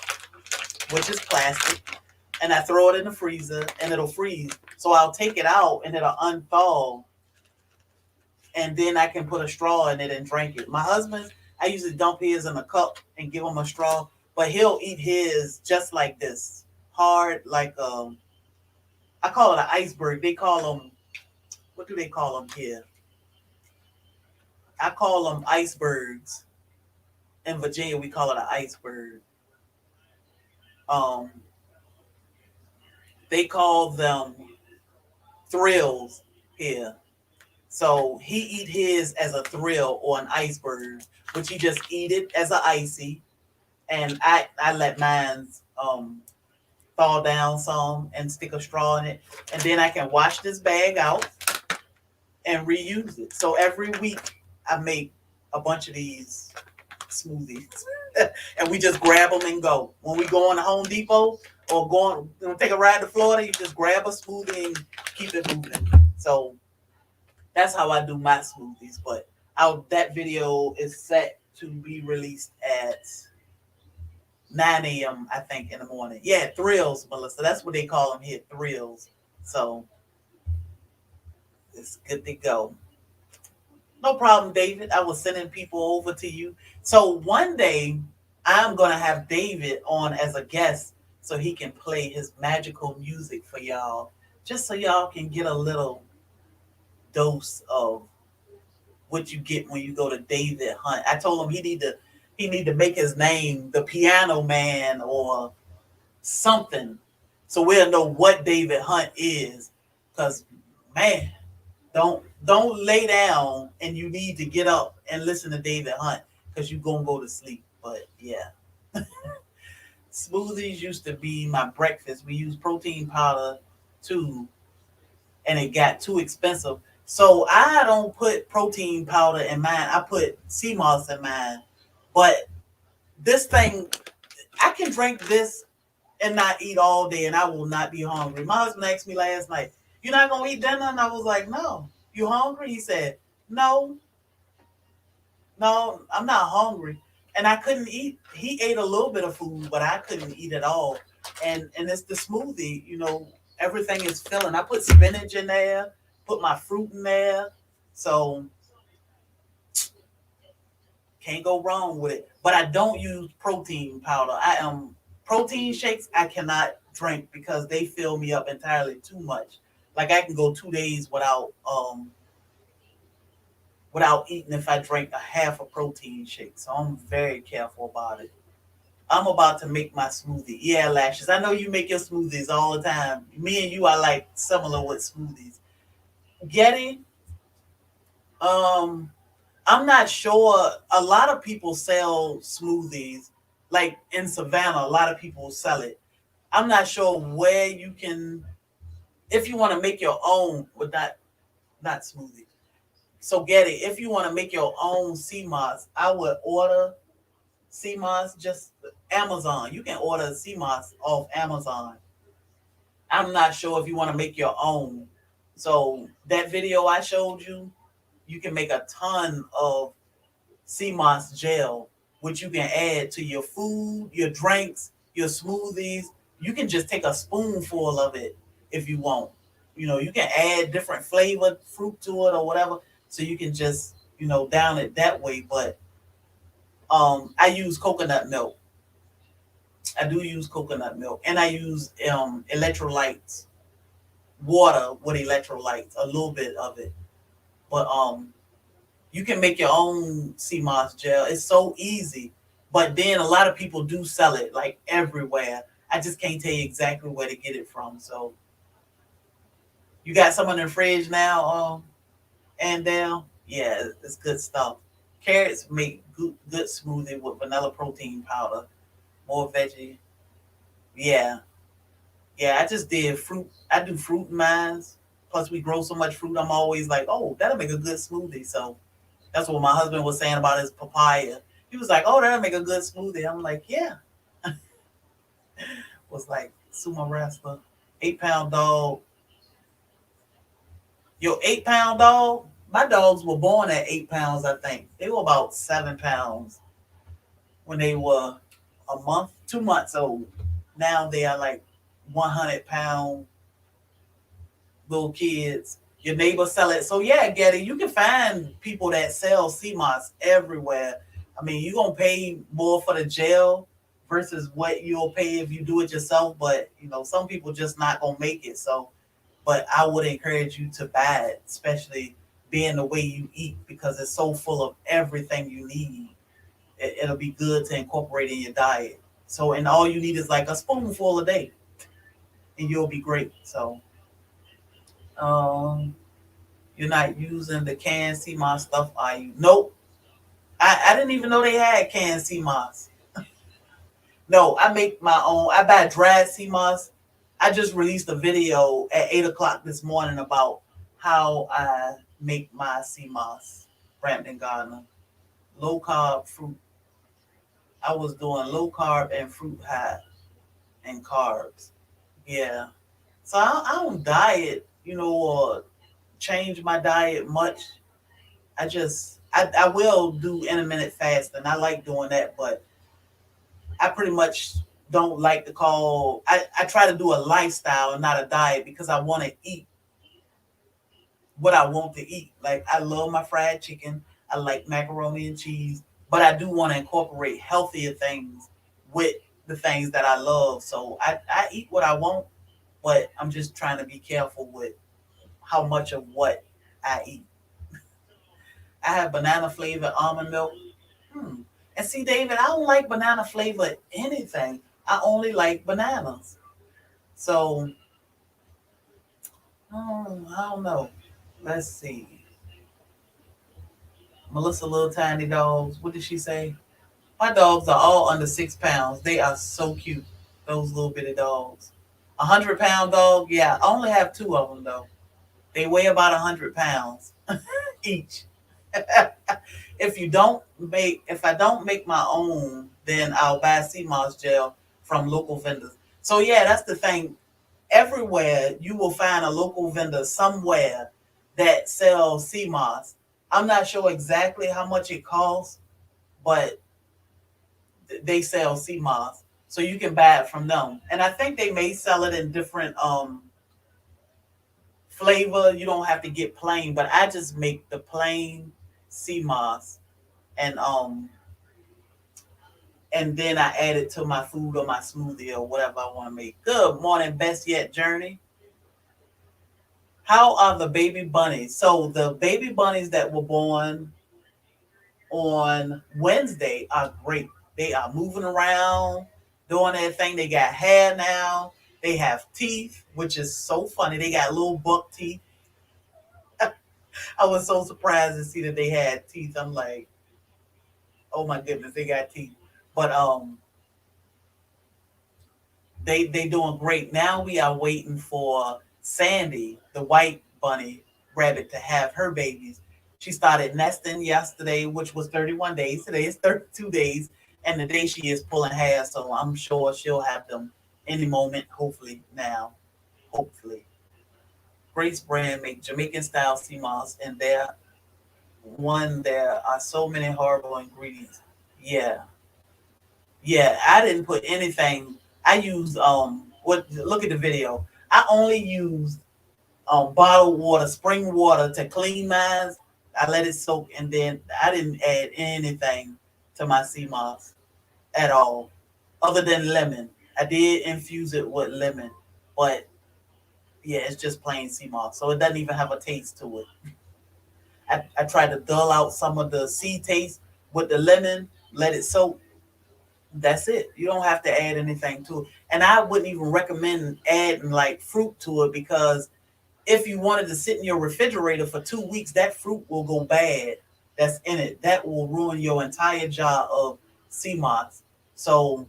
which is plastic, and I throw it in the freezer and it'll freeze. So I'll take it out and it'll unthaw, and then I can put a straw in it and drink it. My husband, I usually dump his in a cup and give him a straw, but he'll eat his just like this, hard, like I call it an iceberg. They call them, what do they call them here? I call them icebergs. In Virginia, we call it an iceberg. Um, they call them thrills here. So he eat his as a thrill or an iceberg, which he just eat it as an icy, and I let mine thaw down some and stick a straw in it, and then I can wash this bag out and reuse it. So every week I make a bunch of these smoothies, and we just grab them and go. When we go on to Home Depot or take a ride to Florida, you just grab a smoothie and keep it moving. So that's how I do my smoothies. But that video is set to be released at 9 a.m. I think in the morning. Yeah, thrills, Melissa. That's what they call them here, thrills. So it's good to go. No problem, David. I was sending people over to you. So one day I'm gonna have David on as a guest so he can play his magical music for y'all, just so y'all can get a little dose of what you get when you go to David Hunt. I told him he need to make his name the Piano Man or something, so we'll know what David Hunt is. Cause man, don't lay down, and you need to get up and listen to David Hunt because you gonna go to sleep. But yeah, smoothies used to be my breakfast. We use protein powder too, and it got too expensive. So I don't put protein powder in mine. I put sea moss in mine. But this thing, I can drink this and not eat all day, and I will not be hungry. My husband asked me last night, "You're not gonna eat dinner?" And I was like, "No." "You hungry?" He said, "No, no, I'm not hungry." And I couldn't eat. He ate a little bit of food, but I couldn't eat at all. And it's the smoothie, everything is filling. I put spinach in there, put my fruit in there, so can't go wrong with it. But I don't use protein powder. I am protein shakes. I cannot drink because they fill me up entirely too much. Like I can go 2 days without eating if I drink a half a protein shake. So I'm very careful about it. I'm about to make my smoothie. Yeah, Lashes. I know you make your smoothies all the time. Me and you are like similar with smoothies. Getty, um, I'm not sure. A lot of people sell smoothies. Like in Savannah, a lot of people sell it. I'm not sure where you can, if you want to make your own, with that, not smoothie. So Getty, if you want to make your own sea moss, I would order sea moss, just Amazon. You can order sea moss off Amazon. I'm not sure if you want to make your own. So that video I showed you, you can make a ton of sea moss gel, which you can add to your food, your drinks, your smoothies. You can just take a spoonful of it if you want. You can add different flavored fruit to it or whatever. So you can just, down it that way. But I use coconut milk. I do use coconut milk, and I use electrolytes, water with electrolytes, a little bit of it. But you can make your own sea moss gel. It's so easy. But then a lot of people do sell it like everywhere. I just can't tell you exactly where to get it from. So you got some in the fridge now, and down. Yeah, it's good stuff. Carrots make good smoothie with vanilla protein powder. More veggie. Yeah, yeah. I just did fruit. I do fruit in mine. Plus, we grow so much fruit. I'm always like, oh, that'll make a good smoothie. So that's what my husband was saying about his papaya. He was like, "Oh, that'll make a good smoothie." I'm like, "Yeah." Was like sumo wrestler, 8 pound dog. Yo, 8 pound dog. My dogs were born at 8 pounds. I think they were about 7 pounds when they were a month, 2 months old. Now they are like 100 pound little kids. Your neighbors sell it. So yeah, Getty, you can find people that sell sea moss everywhere. I mean, you're gonna pay more for the gel versus what you'll pay if you do it yourself. But some people just not gonna make it. So, but I would encourage you to buy it, especially being the way you eat, because it's so full of everything you need. It'll be good to incorporate in your diet. So, and all you need is like a spoonful a day, and you'll be great. So, um, you're not using the canned sea moss stuff, are you? Nope. I didn't even know they had canned sea moss. No, I make my own. I buy dried sea moss. I just released a video at 8 o'clock this morning about how I make my sea moss. Brampton Gardener. Low carb fruit. I was doing low carb and fruit high and carbs. Yeah. So I don't diet, or change my diet much. I will do intermittent fasting. I like doing that, but I pretty much don't like to call. I try to do a lifestyle and not a diet because I want to eat what I want to eat. Like I love my fried chicken. I like macaroni and cheese, but I do want to incorporate healthier things with the things that I love. So I eat what I want, but I'm just trying to be careful with how much of what I eat. I have banana flavored almond milk. Hmm. And see, David, I don't like banana flavored anything. I only like bananas. So, I don't know. Let's see. Melissa, little tiny dogs. What did she say? My dogs are all under 6 pounds. They are so cute. Those little bitty dogs. 100 pound dog. Yeah, I only have two of them though. They weigh about 100 pounds each. If I don't make my own, then I'll buy sea moss gel from local vendors. So yeah, that's the thing. Everywhere you will find a local vendor somewhere that sells sea moss. I'm not sure exactly how much it costs, but they sell sea moss, so you can buy it from them. And I think they may sell it in different flavor. You don't have to get plain, but I just make the plain sea moss, and then I add it to my food or my smoothie or whatever I want to make. Good morning, best yet journey. How are the baby bunnies? So the baby bunnies that were born on Wednesday are great. They are moving around, doing their thing. They got hair now. They have teeth, which is so funny. They got little buck teeth. I was so surprised to see that they had teeth. I'm like, oh my goodness, they got teeth. But they doing great. Now we are waiting for Sandy, the white bunny rabbit, to have her babies. She started nesting yesterday, which was 31 days. Today is 32 days, and the day she is pulling hair, so I'm sure she'll have them any moment. Hopefully now, hopefully. Grace Brand make Jamaican style sea moss, and there are so many horrible ingredients. Yeah, yeah, I didn't put anything. I used what look at the video. I only used bottled water, spring water to clean mine. I let it soak, and then I didn't add anything to my sea moss at all, other than lemon. I did infuse it with lemon, but yeah, it's just plain sea moss, so it doesn't even have a taste to it. I tried to dull out some of the sea taste with the lemon, let it soak. That's it. You don't have to add anything to it. And I wouldn't even recommend adding like fruit to it, because if you wanted to sit in your refrigerator for 2 weeks, that fruit will go bad that's in it. That will ruin your entire jar of sea moss. So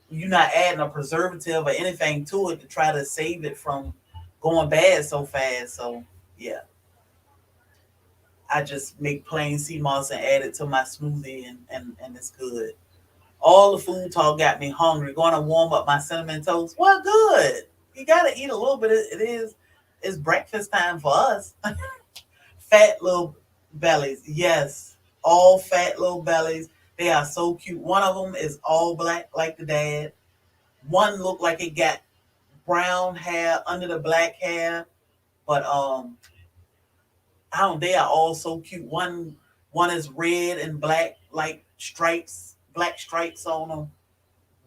you're not adding a preservative or anything to it to try to save it from going bad so fast. So yeah, I just make plain sea moss and add it to my smoothie, and it's good. All the food talk got me hungry. Going to warm up my cinnamon toast. Well, good. You gotta eat a little bit. It's breakfast time for us. Fat little bellies. Yes, all fat little bellies. They are so cute. One of them is all black like the dad. One looked like it got brown hair under the black hair, but I don't. They are all so cute. One is red and black, like stripes, black stripes on them.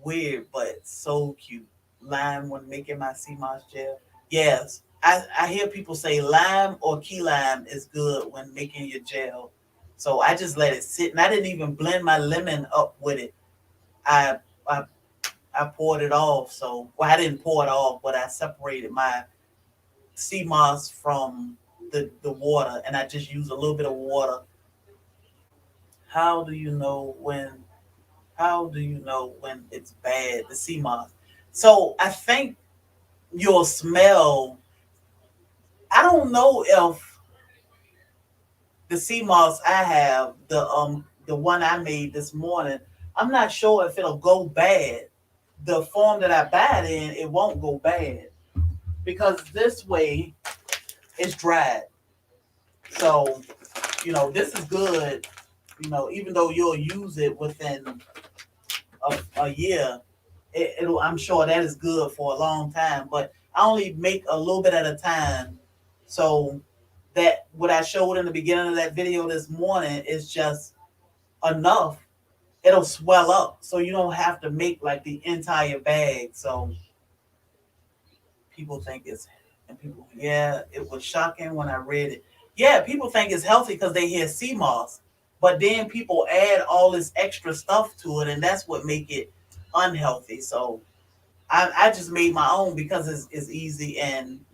Weird, but so cute. Lime when making my sea moss gel. Yes, I hear people say lime or key lime is good when making your gel. So I just let it sit, and I didn't even blend my lemon up with it. I I, I poured it off. So well, I didn't pour it off, but I separated my sea moss from the water, and I just used a little bit of water. How do you know when? How do you know when it's bad? The sea moss. So I think your smell. I don't know if the sea moss I have, the one I made this morning, I'm not sure if it'll go bad. The form that I buy it in, it won't go bad, because this way it's dried. So, this is good. Even though you'll use it within a year, I'm sure that is good for a long time. But I only make a little bit at a time. So that what I showed in the beginning of that video this morning is just enough. It'll swell up, so you don't have to make like the entire bag. So people think it's and people, yeah, it was shocking when I read it. yeah, people think it's healthy because they hear sea moss, but then people add all this extra stuff to it, and that's what make it unhealthy. So I just made my own because it's easy, and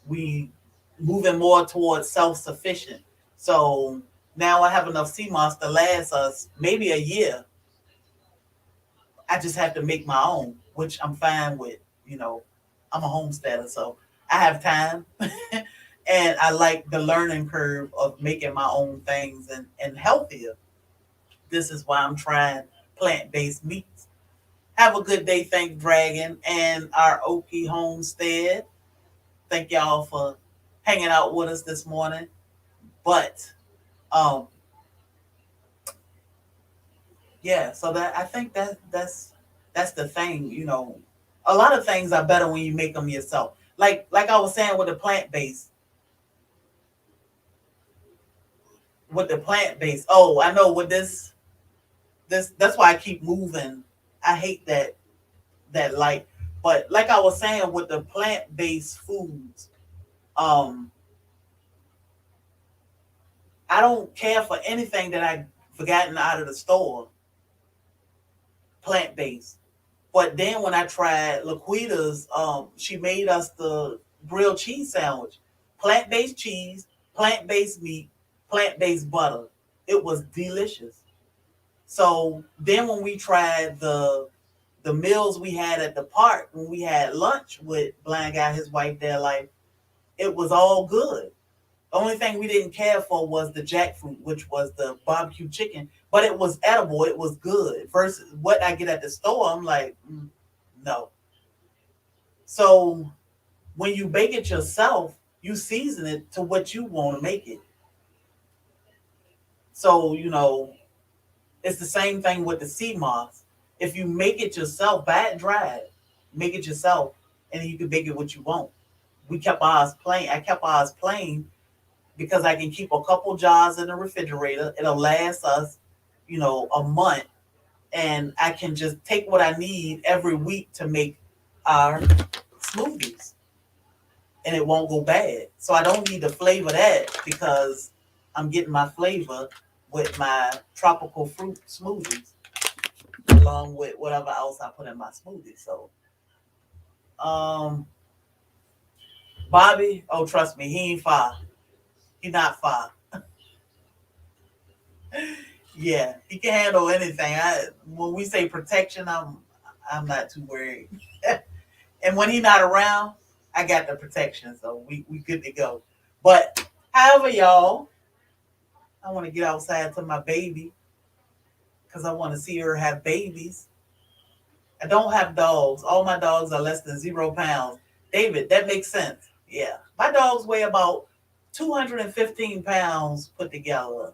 we moving more towards self sufficient. So now I have enough sea moss to last us maybe a year. I just have to make my own, which I'm fine with. You know, I'm a homesteader, so I have time. And I like the learning curve of making my own things and healthier. This is why I'm trying plant based meats. Have a good day. Thank Dragon and our Okie homestead. Thank y'all for hanging out with us this morning. But um yeah, so that I think that's the thing, A lot of things are better when you make them yourself. Like I was saying with the plant based. Oh, I know with this that's why I keep moving. I hate that light. But like I was saying with the plant based foods, um I don't care for anything that I forgotten out of the store plant based. But then when I tried Laquita's, she made us the grilled cheese sandwich, plant based cheese, plant based meat, plant based butter. It was delicious. So then when we tried the meals we had at the park, when we had lunch with Blind Guy, his wife, their life, it was all good. The only thing we didn't care for was the jackfruit, which was the barbecue chicken, but it was edible. It was good. Versus what I get at the store, I'm like, no. So when you bake it yourself, you season it to what you want to make it. So, it's the same thing with the sea moss. If you make it yourself, buy it dried, make it yourself, and then you can bake it what you want. We kept ours plain. I kept ours plain because I can keep a couple jars in the refrigerator. It'll last us, a month. And I can just take what I need every week to make our smoothies and it won't go bad. So I don't need to flavor that because I'm getting my flavor with my tropical fruit smoothies along with whatever else I put in my smoothie. So, um, Bobby, oh trust me, he ain't far. He not far. Yeah, he can handle anything. When we say protection, I'm not too worried. And when he not around, I got the protection, so we good to go. But however, y'all, I want to get outside to my baby because I want to see her have babies. I don't have dogs. All my dogs are less than 0 pounds. David, that makes sense. Yeah, my dogs weigh about 215 pounds put together,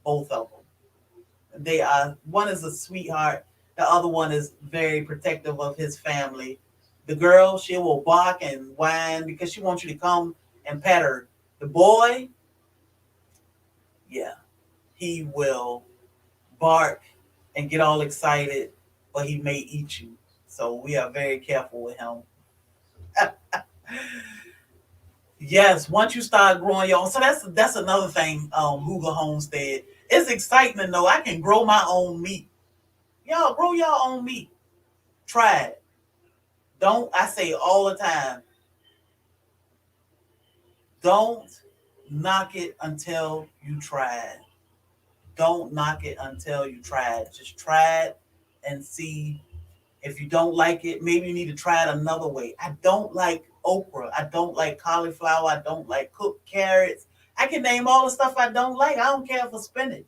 both of them. They are one is a sweetheart. The other one is very protective of his family. The girl, she will bark and whine because she wants you to come and pet her. The boy, yeah, he will bark and get all excited, but he may eat you. So we are very careful with him. Yes, once you start growing your own, so that's another thing. Hoover Homestead, it's exciting to know I can grow my own meat. Y'all grow your own meat. Try it. Don't I say all the time? Don't knock it until you try it. Don't knock it until you try it. Just try it and see. If you don't like it, maybe you need to try it another way. I don't like okra. I don't like cauliflower. I don't like cooked carrots. I can name all the stuff I don't like. I don't care for spinach.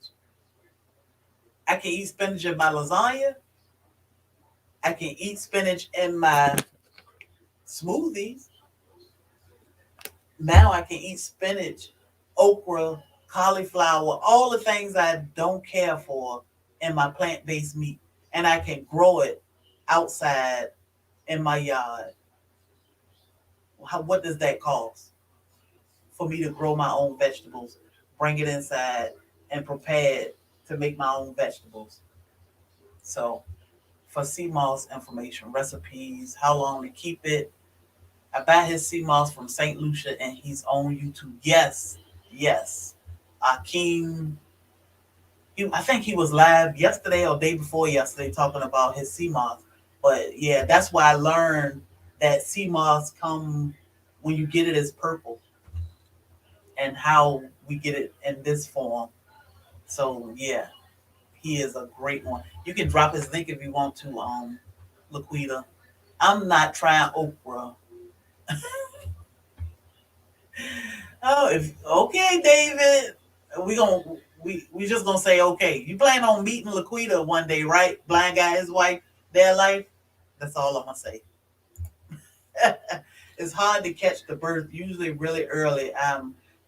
I can eat spinach in my lasagna. I can eat spinach in my smoothies. Now I can eat spinach, okra, cauliflower, all the things I don't care for in my plant based meat. And I can grow it outside in my yard. What does that cost for me to grow my own vegetables, bring it inside, and prepare it to make my own vegetables? So, for sea moss information, recipes, how long to keep it, I buy his sea moss from St. Lucia, and he's on YouTube. Yes, yes. Akeem, I think he was live yesterday or day before yesterday talking about his sea moss. But yeah, that's why I learned that sea moss come when you get it as purple, and how we get it in this form. So yeah, he is a great one. You can drop his link if you want to, Laquita. I'm not trying okra. Oh, if okay, David, we gonna we just gonna say okay. You plan on meeting Laquita one day, right? Blind guy, his wife, their life. That's all I'm gonna say. It's hard to catch the birth usually really early.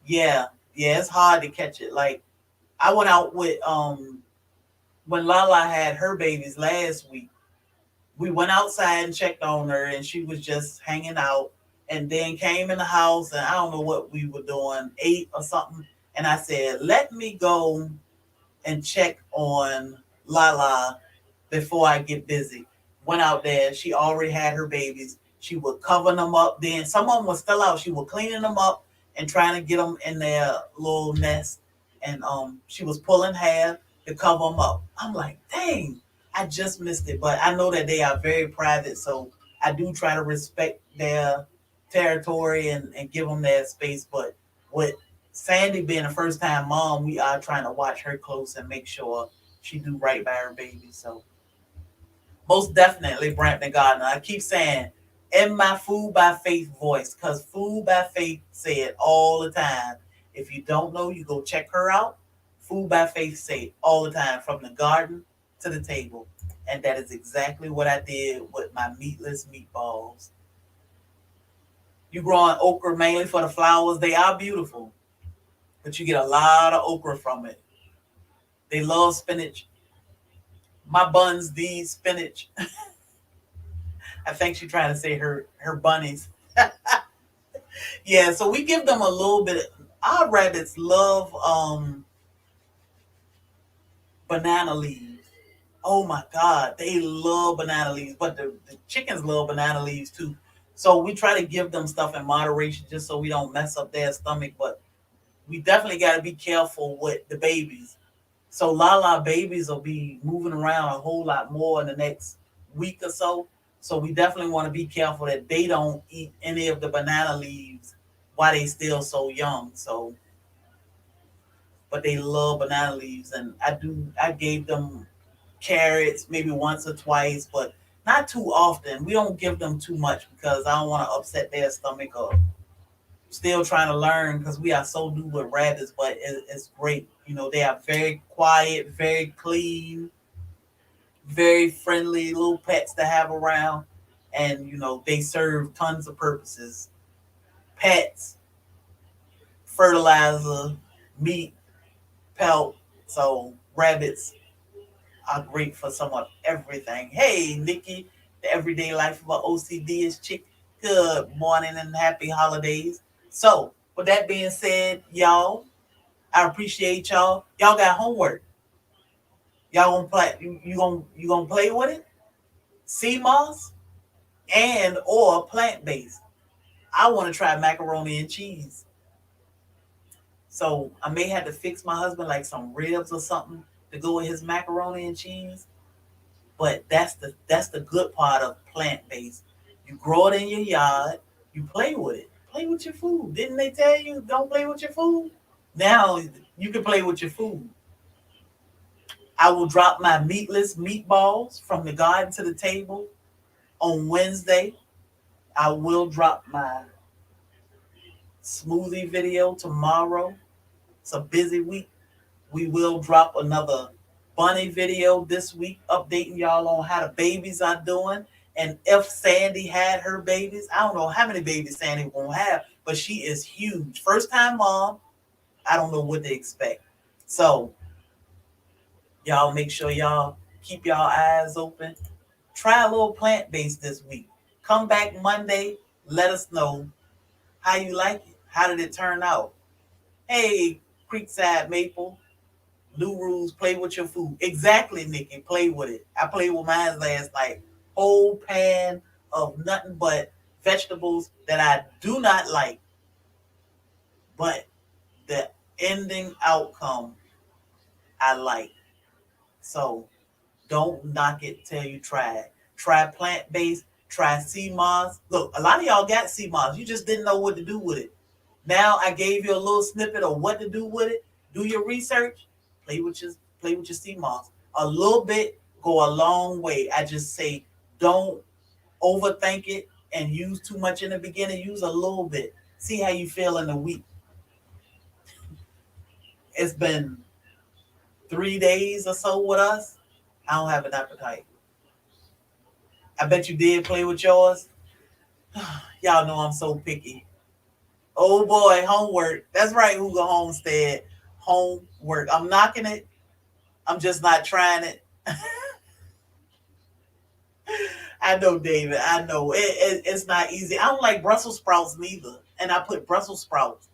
Yeah, yeah, it's hard to catch it. Like I went out with when Lala had her babies last week. We went outside and checked on her, and she was just hanging out, and then came in the house, and I don't know what we were doing, ate or something, and I said, let me go and check on Lala before I get busy. Went out there. She already had her babies. She was covering them up. Then some of them were still out. She was cleaning them up and trying to get them in their little nest. And she was pulling hair to cover them up. I'm like, dang, I just missed it. But I know that they are very private, so I do try to respect their territory and give them their space. But with Sandy being a first time mom, we are trying to watch her close and make sure she do right by her baby. So most definitely Brampton Gardner. I keep saying in my Food by Faith voice, because Food by Faith say it all the time. If you don't know, you go check her out. Food by Faith say it all the time, from the garden to the table. And that is exactly what I did with my meatless meatballs. You growing okra mainly for the flowers. They are beautiful, but you get a lot of okra from it. They love spinach. My buns need spinach. I think she's trying to say her bunnies. Yeah, so we give them a little bit. Our rabbits love banana leaves. Oh my God, they love banana leaves, but the chickens love banana leaves too. So we try to give them stuff in moderation just so we don't mess up their stomach. But we definitely got to be careful with the babies. So Lala babies will be moving around a whole lot more in the next week or so. So we definitely want to be careful that they don't eat any of the banana leaves while they still so young. So, but they love banana leaves, and I gave them carrots maybe once or twice, but not too often. We don't give them too much because I don't want to upset their stomach or still trying to learn because we are so new with rabbits, but it's great. You know, they are very quiet, very clean, very friendly little pets to have around. And, you know, they serve tons of purposes: pets, fertilizer, meat, pelt. So, rabbits are great for somewhat everything. Hey, Nikki, the everyday life of an OCD is chick. Good morning and happy holidays. So, with that being said, y'all, I appreciate y'all. Y'all got homework. Y'all gonna play? You gonna play with it? Sea moss and or plant based. I want to try macaroni and cheese. So I may have to fix my husband like some ribs or something to go with his macaroni and cheese. But that's the good part of plant based. You grow it in your yard. You play with it. Play with your food. Didn't they tell you don't play with your food? Now you can play with your food. I will drop my meatless meatballs from the garden to the table on Wednesday. I will drop my smoothie video tomorrow. It's a busy week. We will drop another bunny video this week, updating y'all on how the babies are doing. And if Sandy had her babies, I don't know how many babies Sandy won't have, but she is huge. First time mom, I don't know what to expect. So y'all make sure y'all keep y'all eyes open. Try a little plant based this week. Come back Monday. Let us know how you like it. How did it turn out? Hey, Creekside Maple. New rules, play with your food. Exactly, Nikki. Play with it. I played with mine last night. Whole pan of nothing but vegetables that I do not like, but the ending outcome I like. So don't knock it till you try it. Try plant based, try sea moss. Look, a lot of y'all got sea moss. You just didn't know what to do with it. Now I gave you a little snippet of what to do with it. Do your research. Play with your play with your sea moss. A little bit go a long way. I just say don't overthink it and use too much in the beginning. Use a little bit. See how you feel in a week. It's been 3 days or so with us. I don't have an appetite. I bet you did play with yours. Y'all know I'm so picky. Oh boy, homework. That's right, Hugo Homestead. Homework. I'm knocking it. I'm just not trying it. I know, David. I know it's not easy. I don't like Brussels sprouts neither, and I put Brussels sprouts.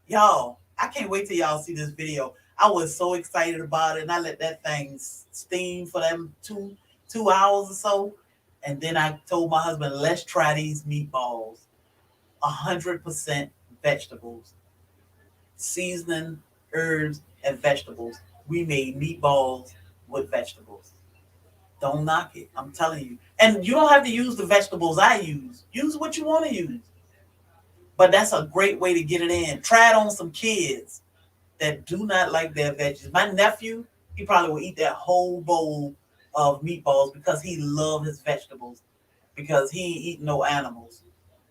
Y'all, I can't wait till y'all see this video. I was so excited about it, and I let that thing steam for them two hours or so, and then I told my husband, "Let's try these meatballs. 100% vegetables, seasoning, herbs, and vegetables. We made meatballs with vegetables. Don't knock it. I'm telling you. And you don't have to use the vegetables I use. Use what you want to use. But that's a great way to get it in. Try it on some kids that do not like their veggies. My nephew, he probably will eat that whole bowl of meatballs because he loves his vegetables because he ain't eating no animals.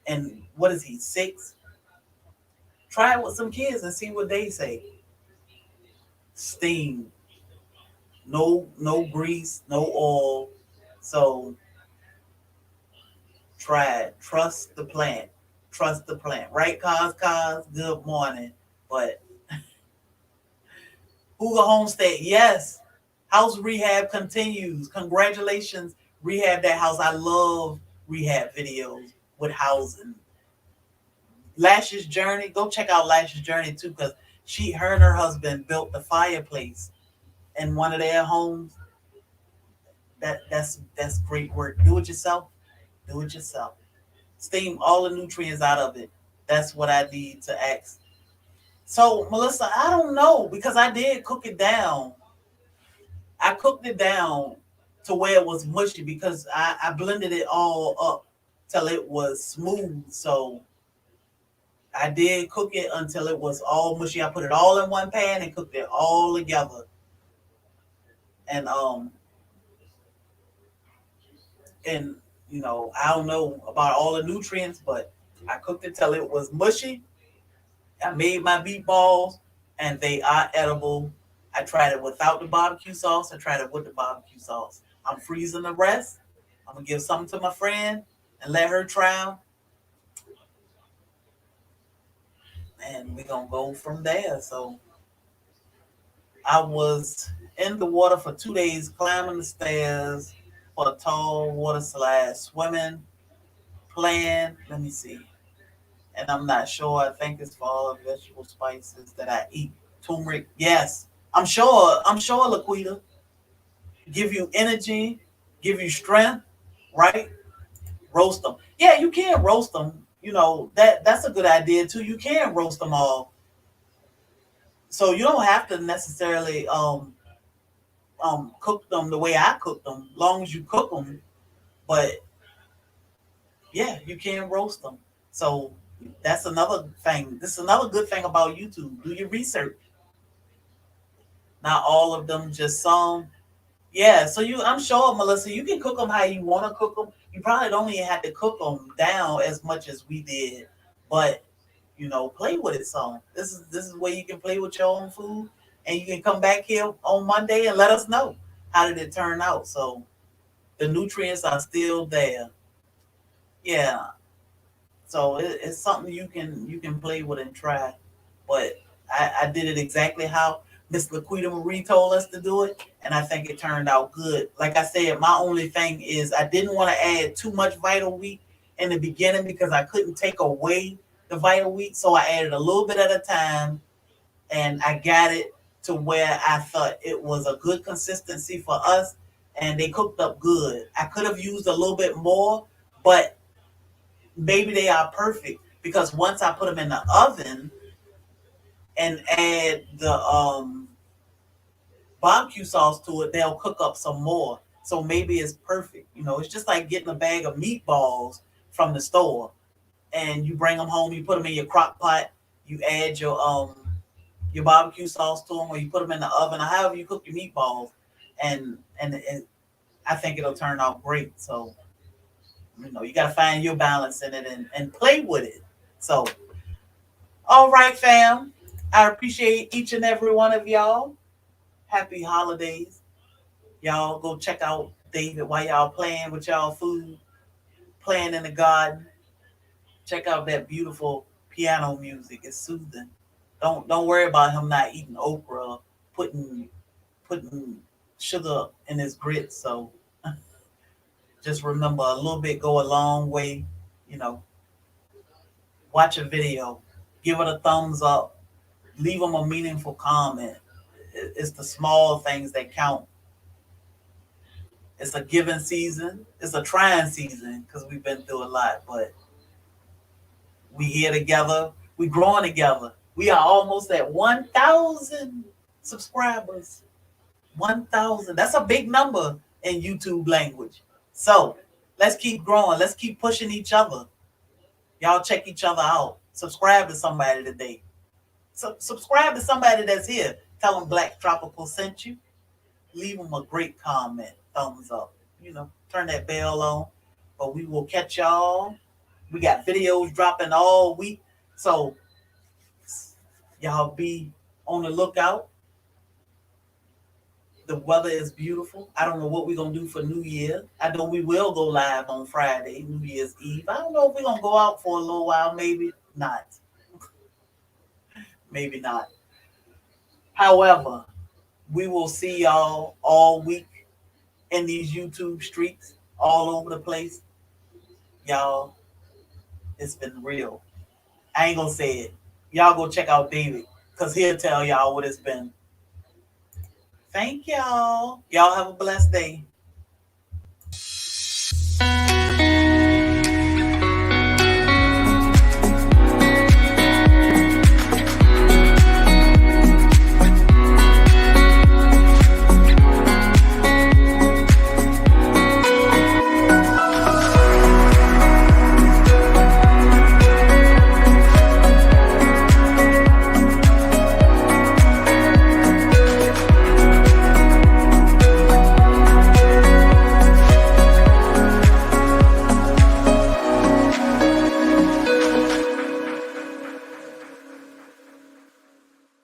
And what is he, 6? Try it with some kids and see what they say. Steam, no grease, no oil. So try it. Trust the plant. Trust the plant. Right, cause, good morning. But Hooga Homestead, yes. House rehab continues. Congratulations, rehab that house. I love rehab videos with housing. Lash's Journey, go check out Lash's Journey too, because her and her husband built the fireplace in one of their homes. That's great work. Do it yourself. Do it yourself. Steam all the nutrients out of it. That's what I need to ask. So Melissa, I don't know because I did cook it down. I cooked it down to where it was mushy because I blended it all up till it was smooth. So I did cook it until it was all mushy. I put it all in one pan and cooked it all together. And and I don't know about all the nutrients, but I cooked it till it was mushy. I made my meatballs, and they are edible. I tried it without the barbecue sauce. I tried it with the barbecue sauce. I'm freezing the rest. I'm gonna give some to my friend and let her try them, and we're gonna go from there. So I was in the water for 2 days, climbing the stairs for a tall water slide, swimming, playing. Let me see. And I'm not sure. I think it's for all the vegetable spices that I eat. Turmeric, yes. I'm sure. I'm sure, Laquita. Give you energy, give you strength, right? Roast them. Yeah, you can roast them. That's a good idea too. You can roast them all, so you don't have to necessarily cook them the way I cook them. Long as you cook them, but yeah, you can roast them. So that's another thing. This is another good thing about YouTube. Do your research. Not all of them, just some. Yeah, so I'm sure, Melissa, you can cook them how you want to cook them. You probably don't even have to cook them down as much as we did, but play with it some. This is where you can play with your own food, and you can come back here on Monday and let us know how did it turn out. So the nutrients are still there. Yeah, so it's something you can play with and try. But I did it exactly how Miss Laquita Marie told us to do it, and I think it turned out good. Like I said, my only thing is I didn't want to add too much vital wheat in the beginning because I couldn't take away the vital wheat, so I added a little bit at a time, and I got it to where I thought it was a good consistency for us, and they cooked up good. I could have used a little bit more, but maybe they are perfect because once I put them in the oven and add the barbecue sauce to it, they'll cook up some more. So maybe it's perfect. It's just like getting a bag of meatballs from the store and you bring them home, you put them in your crock pot, you add your barbecue sauce to them, or you put them in the oven, or however you cook your meatballs, and I think it'll turn out great. So you got to find your balance in it and play with it. So, all right, fam. I appreciate each and every one of y'all. Happy holidays. Y'all go check out David while y'all playing with y'all food, playing in the garden. Check out that beautiful piano music. It's soothing. Don't worry about him not eating okra, putting putting sugar in his grits. So just remember, a little bit go a long way. You know, watch a video, give it a thumbs up, leave them a meaningful comment. It's the small things that count. It's a giving season. It's a trying season because we've been through a lot, but we here together. We growing together. We are almost at 1,000 subscribers. 1,000. That's a big number in YouTube language. So let's keep growing. Let's keep pushing each other. Y'all check each other out. Subscribe to somebody today. Subscribe to somebody that's here. Tell them Black Tropical sent you. Leave them a great comment. Thumbs up. Turn that bell on. But we will catch y'all. We got videos dropping all week. So y'all be on the lookout. The weather is beautiful. I don't know what we're gonna do for New Year. I know we will go live on Friday, New Year's Eve. I don't know if we're gonna go out for a little while. Maybe not. Maybe not. However, we will see y'all all week in these YouTube streets, all over the place. Y'all, it's been real. I ain't gonna say it. Y'all go check out David, because he'll tell y'all what it's been. Thank y'all. Y'all have a blessed day.